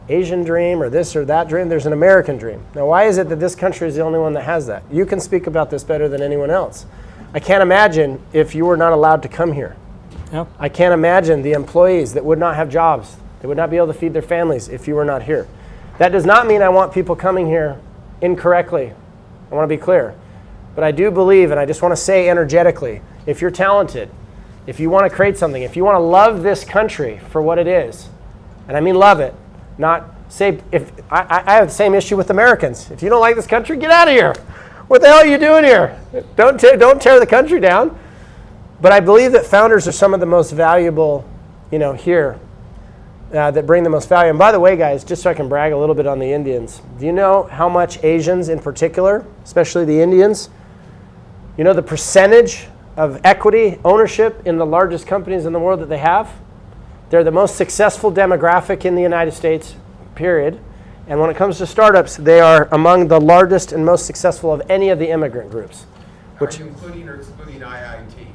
Asian dream or this or that dream. There's an American dream. Now, why is it that this country is the only one that has that? You can speak about this better than anyone else. I can't imagine if you were not allowed to come here. Yep. I can't imagine the employees that would not have jobs. They would not be able to feed their families if you were not here. That does not mean I want people coming here incorrectly. I want to be clear. But I do believe, and I just want to say energetically, if you're talented, if you want to create something, if you want to love this country for what it is, and I mean love it, not say, if I have the same issue with Americans. If you don't like this country, get out of here. What the hell are you doing here? Don't tear the country down. But I believe that founders are some of the most valuable, here, that bring the most value. And by the way, guys, just so I can brag a little bit on the Indians, do you know how much Asians in particular, especially the Indians, the percentage of equity ownership in the largest companies in the world that they have? They're the most successful demographic in the United States, period. And when it comes to startups, they are among the largest and most successful of any of the immigrant groups. Are you including or excluding IIT?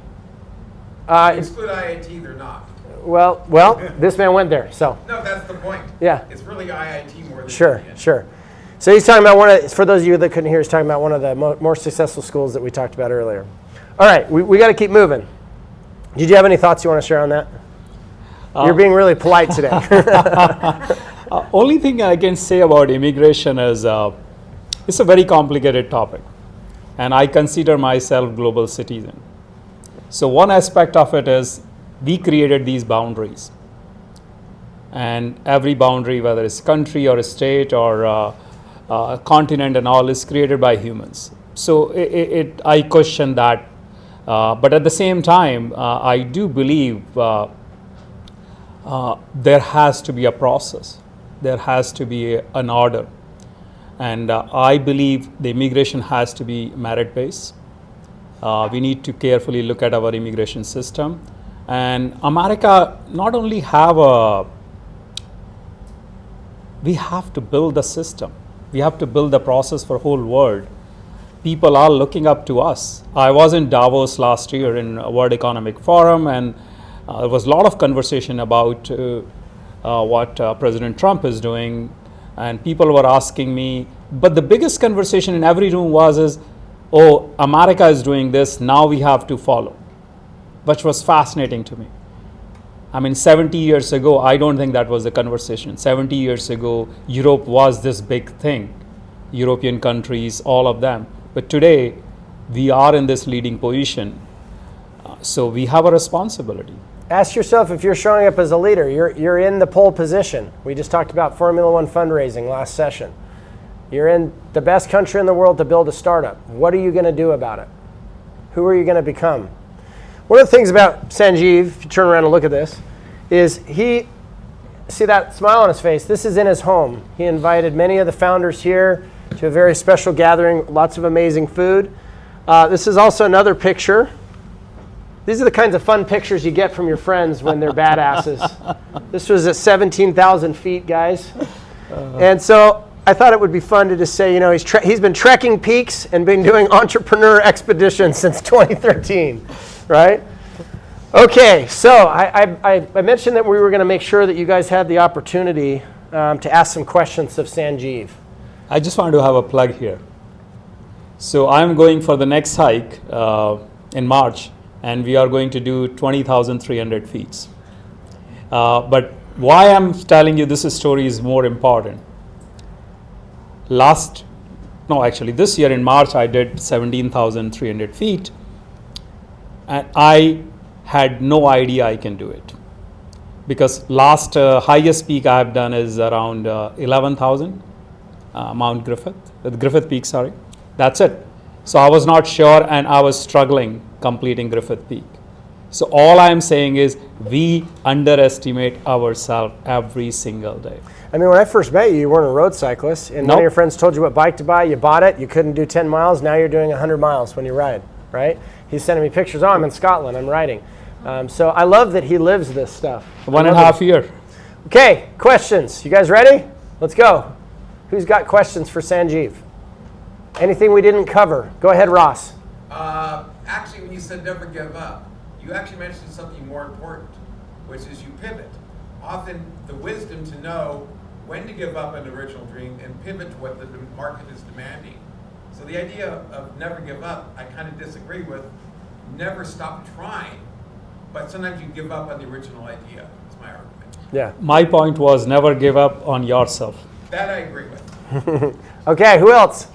Exclude IIT, they're not. Well, this man went there, so. No, that's the point. Yeah. It's really IIT more than Sure. Indian. So he's talking about for those of you that couldn't hear, he's talking about one of the more successful schools that we talked about earlier. All right, we got to keep moving. Did you have any thoughts you want to share on that? You're being really polite today. Only thing I can say about immigration is it's a very complicated topic, and I consider myself global citizen. So one aspect of it is we created these boundaries, and every boundary, whether it's country or a state or continent and all, is created by humans. So I question that, but at the same time, I do believe there has to be a process. There has to be an order. And I believe the immigration has to be merit-based. We need to carefully look at our immigration system. And America not only we have to build the system. We have to build the process for whole world. People are looking up to us. I was in Davos last year in World Economic Forum, and there was a lot of conversation about what President Trump is doing, and people were asking me, but the biggest conversation in every room was, oh, America is doing this, now we have to follow, which was fascinating to me. I mean, 70 years ago, I don't think that was the conversation. 70 years ago, Europe was this big thing, European countries, all of them. But today, we are in this leading position, so we have a responsibility. Ask yourself if you're showing up as a leader. You're in the pole position. We just talked about Formula One fundraising last session. You're in the best country in the world to build a startup. What are you going to do about it? Who are you going to become? One of the things about Sanjiv, if you turn around and look at this, is see that smile on his face? This is in his home. He invited many of the founders here to a very special gathering, lots of amazing food. This is also another picture. These are the kinds of fun pictures you get from your friends when they're badasses. This was at 17,000 feet, guys. And so I thought it would be fun to just say, he's been trekking peaks and been doing entrepreneur expeditions since 2013, right? Okay, so I mentioned that we were going to make sure that you guys had the opportunity to ask some questions of Sanjiv. I just wanted to have a plug here. So I'm going for the next hike in March, and we are going to do 20,300 feet. But why I'm telling you this story is more important. This year in March, I did 17,300 feet, and I had no idea I can do it. Because last highest peak I have done is around 11,000, Mount Griffith Peak, sorry. That's it. So I was not sure, and I was struggling completing Griffith Peak. So all I'm saying is we underestimate ourselves every single day. I mean, when I first met you, you weren't a road cyclist, and one of your friends told you what bike to buy, you bought it, you couldn't do 10 miles, now you're doing 100 miles when you ride, right? He's sending me pictures, I'm in Scotland, I'm riding. So I love that he lives this stuff. 1.5 years. Okay, questions. You guys ready? Let's go. Who's got questions for Sanjiv? Anything we didn't cover? Go ahead, Ross. Actually, when you said never give up, you actually mentioned something more important, which is you pivot. Often the wisdom to know when to give up an original dream and pivot to what the market is demanding. So the idea of never give up, I kind of disagree with. Never stop trying, but sometimes you give up on the original idea. That's my argument. Yeah. My point was never give up on yourself. That I agree with. Okay, who else?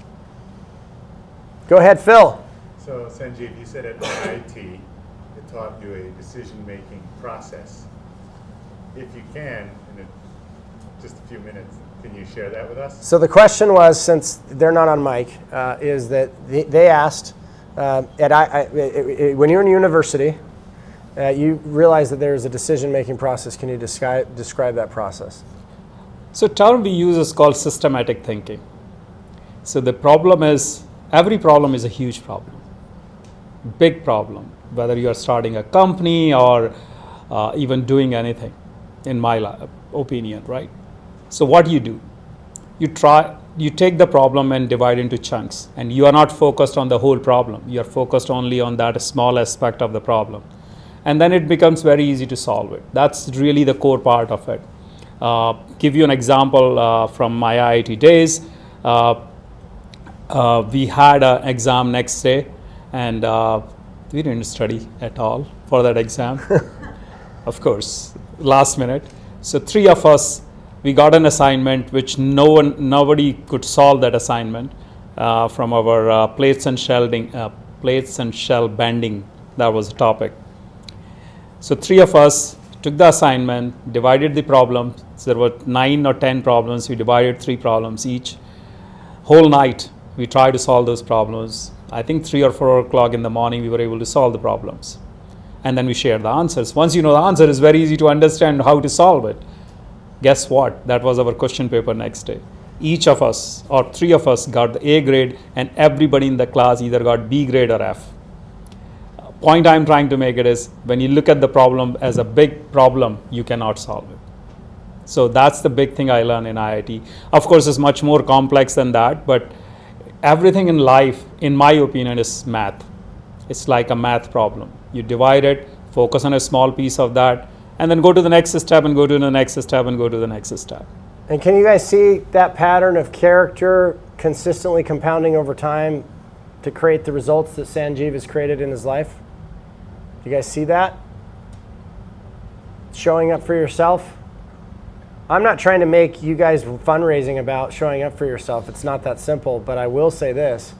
Go ahead, Phil. So Sanjiv, you said at IIT, it taught you a decision-making process. If you can, in just a few minutes, can you share that with us? So the question was, since they're not on mic, is that they asked, when you're in university, you realize that there is a decision-making process. Can you describe that process? So term we use is called systematic thinking. So the problem is, every problem is a huge problem, big problem, whether you are starting a company or even doing anything, in my opinion, right? So what do? You take the problem and divide into chunks, and you are not focused on the whole problem. You are focused only on that small aspect of the problem. And then it becomes very easy to solve it. That's really the core part of it. Give you an example from my IIT days. We had an exam next day, and we didn't study at all for that exam. Of course, last minute. So 3 of us, we got an assignment which nobody could solve that assignment from our plates and shell bending. That was the topic. So 3 of us took the assignment, divided the problem. So there were 9 or 10 problems. We divided 3 problems each. Whole night we tried to solve those problems. I think 3 or 4 o'clock in the morning we were able to solve the problems. And then we shared the answers. Once you know the answer, it's very easy to understand how to solve it. Guess what? That was our question paper next day. Each of us, or 3 of us, got the A grade, and everybody in the class either got B grade or F. Point I'm trying to make it is, when you look at the problem as a big problem, you cannot solve it. So that's the big thing I learned in IIT. Of course, it's much more complex than that, but everything in life, in my opinion, is math. It's like a math problem. You divide it, focus on a small piece of that, and then go to the next step and go to the next step and go to the next step. And can you guys see that pattern of character consistently compounding over time to create the results that Sanjiv has created in his life? Do you guys see that? Showing up for yourself? I'm not trying to make you guys fundraising about showing up for yourself. It's not that simple, but I will say this.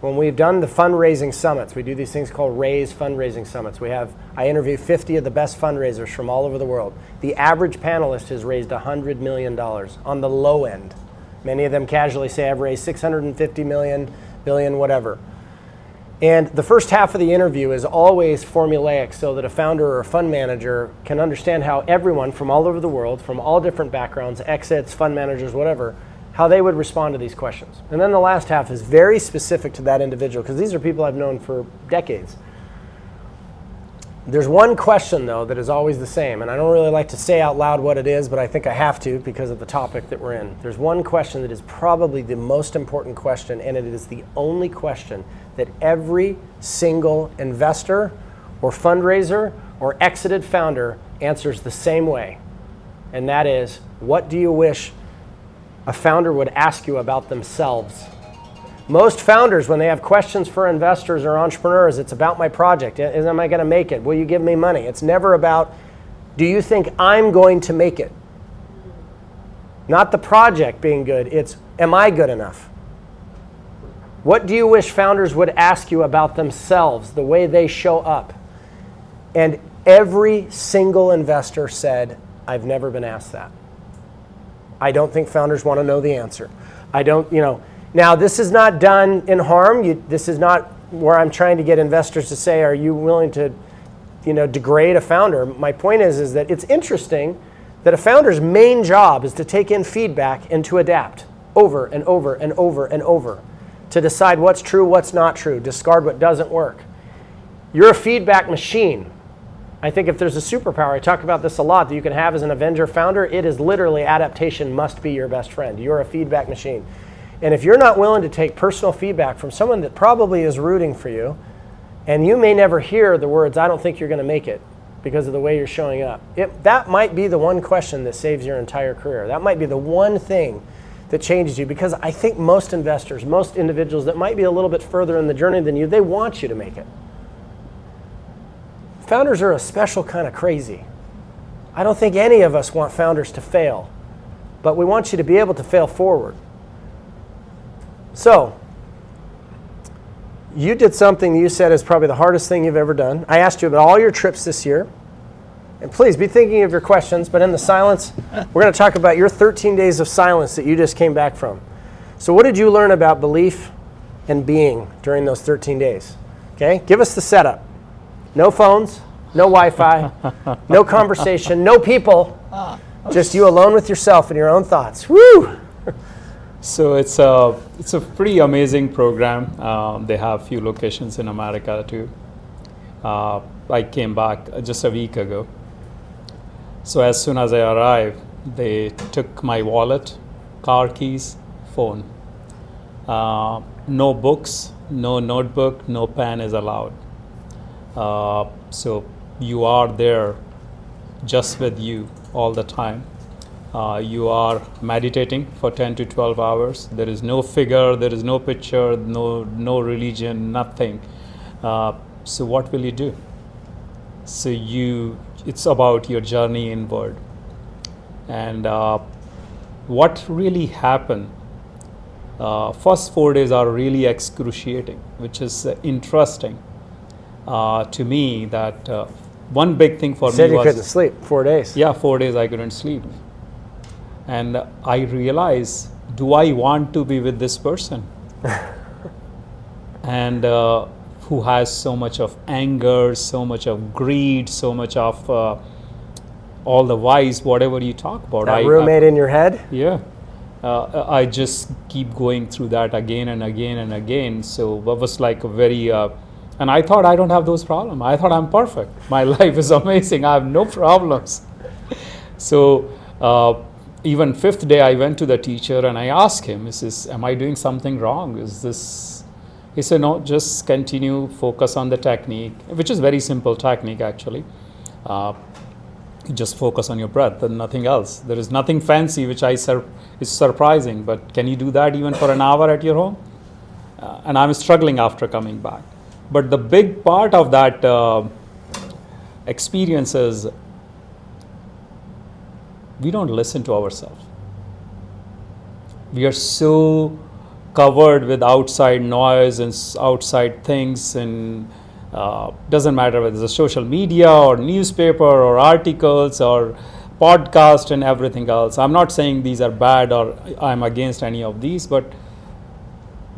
When we've done the fundraising summits, we do these things called Raise fundraising summits. I interview 50 of the best fundraisers from all over the world. The average panelist has raised $100 million on the low end. Many of them casually say, I've raised 650 million, billion, whatever. And the first half of the interview is always formulaic so that a founder or a fund manager can understand how everyone from all over the world, from all different backgrounds, exits, fund managers, whatever, how they would respond to these questions. And then the last half is very specific to that individual, because these are people I've known for decades. There's one question, though, that is always the same, and I don't really like to say out loud what it is, but I think I have to because of the topic that we're in. There's one question that is probably the most important question, and it is the only question that every single investor or fundraiser or exited founder answers the same way. And that is, what do you wish a founder would ask you about themselves? Most founders, when they have questions for investors or entrepreneurs, it's about my project. Am I going to make it? Will you give me money? It's never about, do you think I'm going to make it? Not the project being good, it's, am I good enough? What do you wish founders would ask you about themselves, the way they show up? And every single investor said, I've never been asked that. I don't think founders want to know the answer. I don't, Now, this is not done in harm. This is not where I'm trying to get investors to say, are you willing to, degrade a founder? My point is that it's interesting that a founder's main job is to take in feedback and to adapt over and over and over and over, to decide what's true, what's not true, discard what doesn't work. You're a feedback machine. I think if there's a superpower, I talk about this a lot, that you can have as an Avenger founder, it is literally adaptation must be your best friend. You're a feedback machine. And if you're not willing to take personal feedback from someone that probably is rooting for you, And you may never hear the words, I don't think you're going to make it, because of the way you're showing up. That might be the one question that saves your entire career. That might be the one thing that changes you, because I think most investors, most individuals that might be a little bit further in the journey than you, they want you to make it. Founders are a special kind of crazy. I don't think any of us want founders to fail, but we want you to be able to fail forward. So, you did something you said is probably the hardest thing you've ever done. I asked you about all your trips this year. And please be thinking of your questions, but in the silence, we're going to talk about your 13 days of silence that you just came back from. So what did you learn about belief and being during those 13 days? Okay, give us the setup. No phones, no Wi-Fi, no conversation, no people, just you alone with yourself and your own thoughts. Woo! So it's a pretty amazing program. They have a few locations in America too. I came back just a week ago. So as soon as I arrived, they took my wallet, car keys, phone. No books, no notebook, no pen is allowed. So you are there just with you all the time. You are meditating for 10 to 12 hours. There is no figure, there is no picture, no religion, nothing. So what will you do? So it's about your journey inward. And what really happened, first 4 days are really excruciating, which is interesting to me that one big thing for me was... You said you couldn't sleep 4 days. Yeah, 4 days I couldn't sleep. And I realized, do I want to be with this person? And who has so much of anger, so much of greed, so much of all the vice, whatever you talk about. That roommate in your head? Yeah. I just keep going through that again and again and again. So it was like a very... and I thought I don't have those problems. I thought I'm perfect. My life is amazing. I have no problems. So even fifth day, I went to the teacher and I asked him, am I doing something wrong? Is this... He said, no, just continue, focus on the technique, which is very simple technique actually. Just focus on your breath and nothing else. There is nothing fancy, which is surprising, but can you do that even for an hour at your home? And I'm struggling after coming back. But the big part of that experience is we don't listen to ourselves. We are so covered with outside noise and outside things, and doesn't matter whether it's a social media or newspaper or articles or podcast and everything else. I'm not saying these are bad or I'm against any of these, but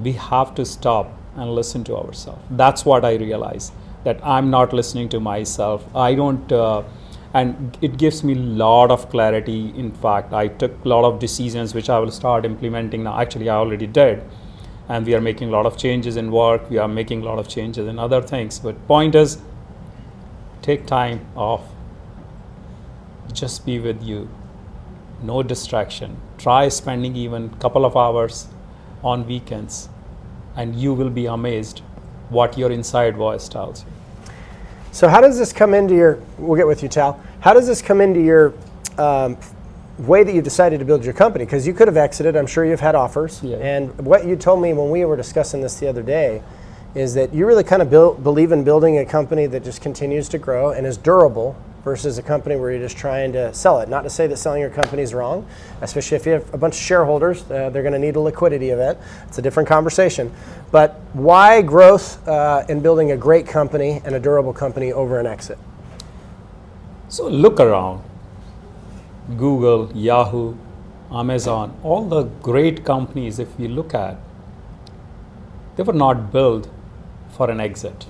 we have to stop and listen to ourselves. That's what I realize, that I'm not listening to myself. I don't, and it gives me a lot of clarity. In fact, I took a lot of decisions which I will start implementing now. Actually, I already did. And we are making a lot of changes in work. We are making a lot of changes in other things. But point is, take time off. Just be with you. No distraction. Try spending even a couple of hours on weekends, and you will be amazed what your inside voice tells you. So how does this come into your, we'll get with you, Tal. How does this come into your way that you decided to build your company? Because you could have exited, I'm sure you've had offers. Yeah. And what you told me when we were discussing this the other day is that you really kind of believe in building a company that just continues to grow and is durable versus a company where you're just trying to sell it. Not to say that selling your company is wrong, especially if you have a bunch of shareholders, they're going to need a liquidity event. It's a different conversation. But why growth in building a great company and a durable company over an exit? So look around. Google, Yahoo, Amazon, all the great companies, if you look at, they were not built for an exit.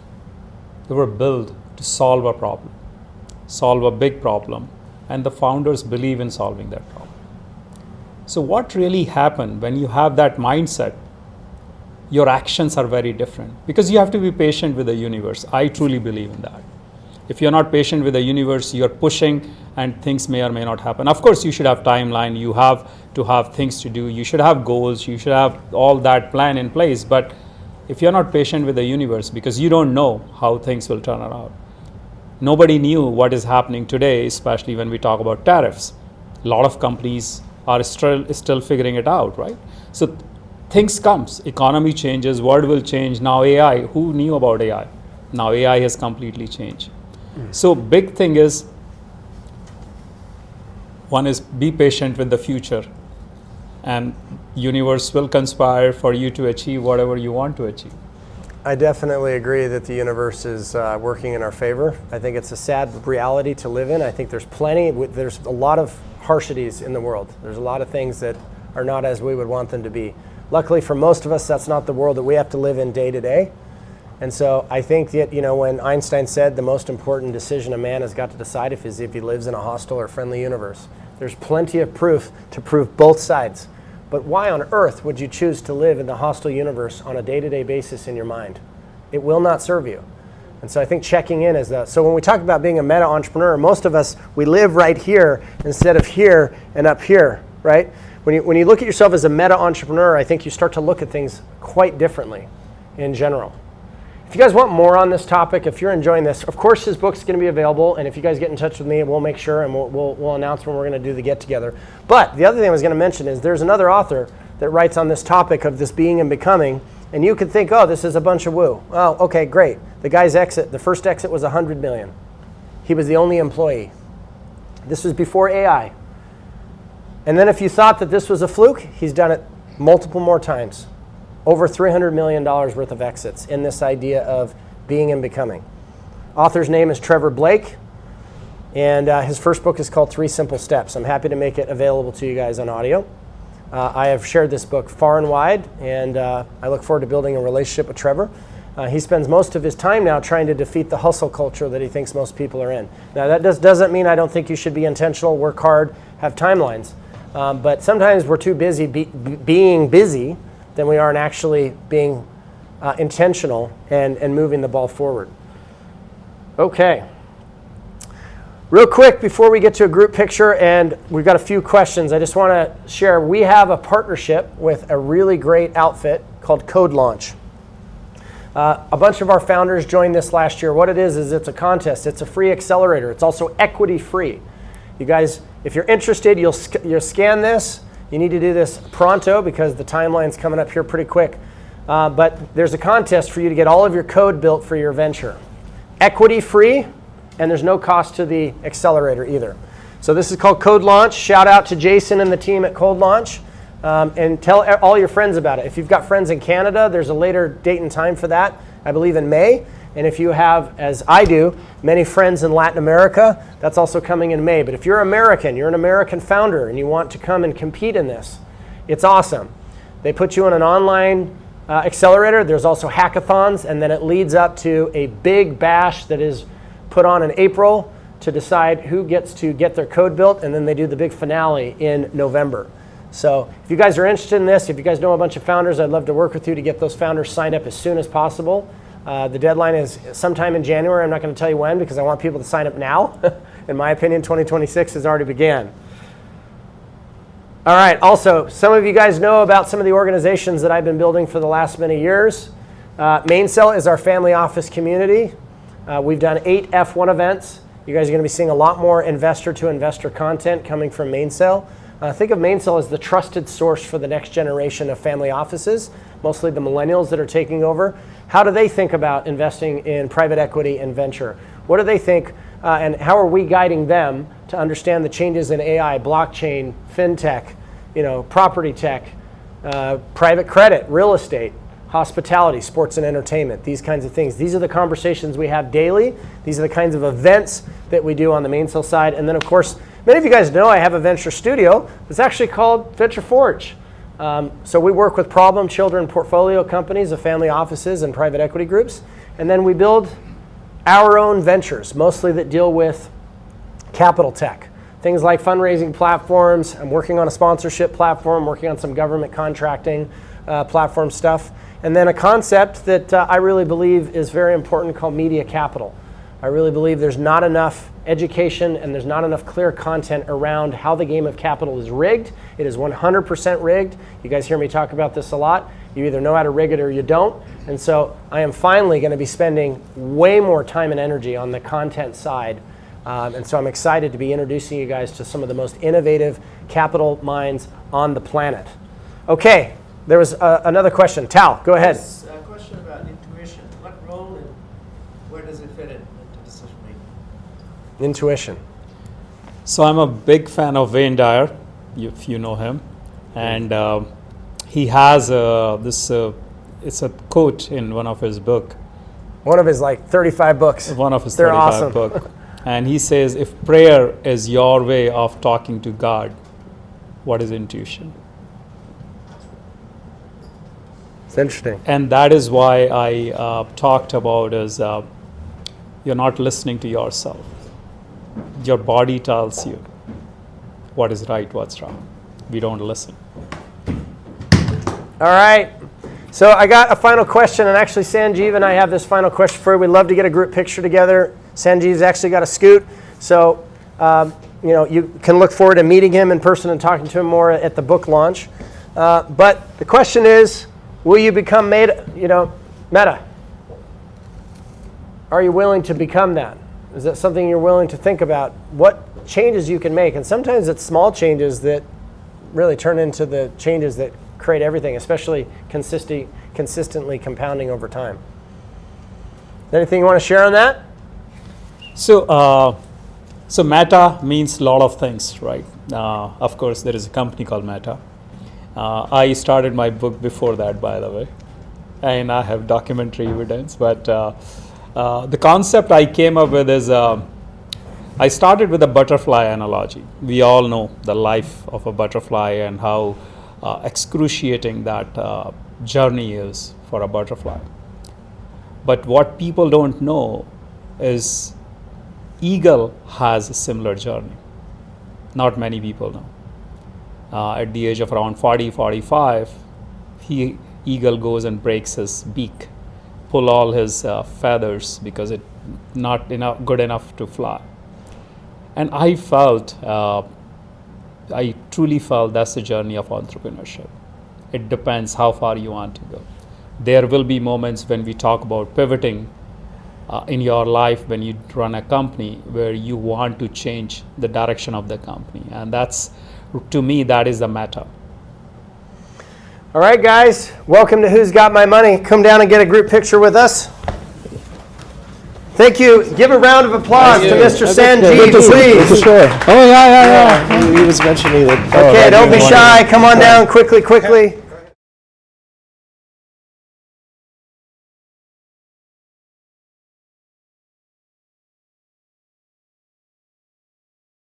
They were built to solve a problem, solve a big problem, and the founders believe in solving that problem. So what really happened when you have that mindset, your actions are very different, because you have to be patient with the universe. I truly believe in that. If you're not patient with the universe, you're pushing and things may or may not happen. Of course, you should have timeline, you have to have things to do, you should have goals, you should have all that plan in place, but if you're not patient with the universe, because you don't know how things will turn out. Nobody knew what is happening today, especially when we talk about tariffs. A lot of companies are still figuring it out, right? So things comes, economy changes, world will change. Now AI, who knew about AI? Now AI has completely changed. So big thing is, one is be patient with the future, and universe will conspire for you to achieve whatever you want to achieve. I definitely agree that the universe is working in our favor. I think it's a sad reality to live in. I think there's a lot of harshities in the world. There's a lot of things that are not as we would want them to be. Luckily for most of us, that's not the world that we have to live in day to day. And so I think that, when Einstein said the most important decision a man has got to decide is if he lives in a hostile or friendly universe. There's plenty of proof to prove both sides. But why on earth would you choose to live in the hostile universe on a day-to-day basis in your mind? It will not serve you. And so I think checking in is so when we talk about being a meta entrepreneur, most of us, we live right here instead of here and up here, right? When you look at yourself as a meta entrepreneur, I think you start to look at things quite differently in general. If you guys want more on this topic, if you're enjoying this, of course his book's going to be available, and if you guys get in touch with me, we'll make sure, and we'll announce when we're going to do the get-together. But the other thing I was going to mention is there's another author that writes on this topic of this being and becoming, and you could think, oh, this is a bunch of woo. Oh, okay, great. The guy's exit, the first exit was $100 million. He was the only employee. This was before AI. And then if you thought that this was a fluke, he's done it multiple more times. Over $300 million worth of exits in this idea of being and becoming. Author's name is Trevor Blake, and his first book is called 3 Simple Steps. I'm happy to make it available to you guys on audio. I have shared this book far and wide, and I look forward to building a relationship with Trevor. He spends most of his time now trying to defeat the hustle culture that he thinks most people are in. Now, that doesn't mean I don't think you should be intentional, work hard, have timelines. But sometimes we're too busy being busy than we are in actually being intentional and moving the ball forward. Okay. Real quick, before we get to a group picture, and we've got a few questions, I just want to share, we have a partnership with a really great outfit called Code Launch. A bunch of our founders joined this last year. What it is it's a contest. It's a free accelerator. It's also equity free. You guys, if you're interested, you'll scan this. You need to do this pronto because the timeline's coming up here pretty quick. But there's a contest for you to get all of your code built for your venture. Equity free, and there's no cost to the accelerator either. So this is called Code Launch. Shout out to Jason and the team at Code Launch. And tell all your friends about it. If you've got friends in Canada, there's a later date and time for that, I believe in May. And if you have, as I do, many friends in Latin America, that's also coming in May. But if you're American, you're an American founder, and you want to come and compete in this, it's awesome. They put you on an online accelerator. There's also hackathons, and then it leads up to a big bash that is put on in April to decide who gets to get their code built, and then they do the big finale in November. So if you guys are interested in this, if you guys know a bunch of founders, I'd love to work with you to get those founders signed up as soon as possible. The deadline is sometime in January. I'm not going to tell you when because I want people to sign up now. In my opinion, 2026 has already began. All right, also, some of you guys know about some of the organizations that I've been building for the last many years. Mainsail is our family office community. We've done 8 F1 events. You guys are going to be seeing a lot more investor-to-investor content coming from Mainsail. Think of Mainsail as the trusted source for the next generation of family offices, mostly the millennials that are taking over. How do they think about investing in private equity and venture? What do they think, and how are we guiding them to understand the changes in AI, blockchain, fintech, property tech, private credit, real estate, hospitality, sports and entertainment, these kinds of things. These are the conversations we have daily. These are the kinds of events that we do on the Mainsail side. And then, of course, many of you guys know I have a venture studio. It's actually called Venture Forge. So we work with problem children portfolio companies of family offices and private equity groups. And then we build our own ventures, mostly that deal with capital tech. Things like fundraising platforms. I'm working on a sponsorship platform, working on some government contracting platform stuff. And then a concept that I really believe is very important called media capital. I really believe there's not enough education and there's not enough clear content around how the game of capital is rigged. It is 100% rigged. You guys hear me talk about this a lot. You either know how to rig it or you don't. And so I am finally going to be spending way more time and energy on the content side. And so I'm excited to be introducing you guys to some of the most innovative capital minds on the planet. Okay, there was another question. Tal, go ahead. Yes, a question about intuition. What role and where does it fit into decision making? Intuition. So I'm a big fan of Wayne Dyer, if you know him, and he has it's a quote in one of his book. One of his like 35 books. One of his They're 35 awesome. book. And he says, if prayer is your way of talking to God, what is intuition? It's interesting. And that is why I talked about is you're not listening to yourself. Your body tells you what is right, what's wrong. We don't listen. All right. So I got a final question, and actually Sanjiv and I have this final question for you. We'd love to get a group picture together. Sanjiv's actually got a scoot, so you can look forward to meeting him in person and talking to him more at the book launch. But the question is, will you become Meta? Are you willing to become that? Is that something you're willing to think about? What changes you can make? And sometimes it's small changes that really turn into the changes that create everything, especially consistently compounding over time. Anything you want to share on that? So Meta means a lot of things, right? Of course, there is a company called Meta. I started my book before that, by the way, and I have documentary evidence. But the concept I came up with is I started with a butterfly analogy. We all know the life of a butterfly and how excruciating that journey is for a butterfly. But what people don't know is eagle has a similar journey. Not many people know. At the age of around 40, 45, eagle goes and breaks his beak, pull all his feathers because it's not good enough to fly. And I truly felt that's the journey of entrepreneurship. It depends how far you want to go. There will be moments when we talk about pivoting in your life when you run a company where you want to change the direction of the company. And that's, to me, that is the meta. All right, guys, welcome to Who's Got My Money. Come down and get a group picture with us. Thank you. Give a round of applause to Mr. Sanjiv, please. Sure. Oh, yeah. He was mentioning that. Okay, don't be shy. Come on down quickly.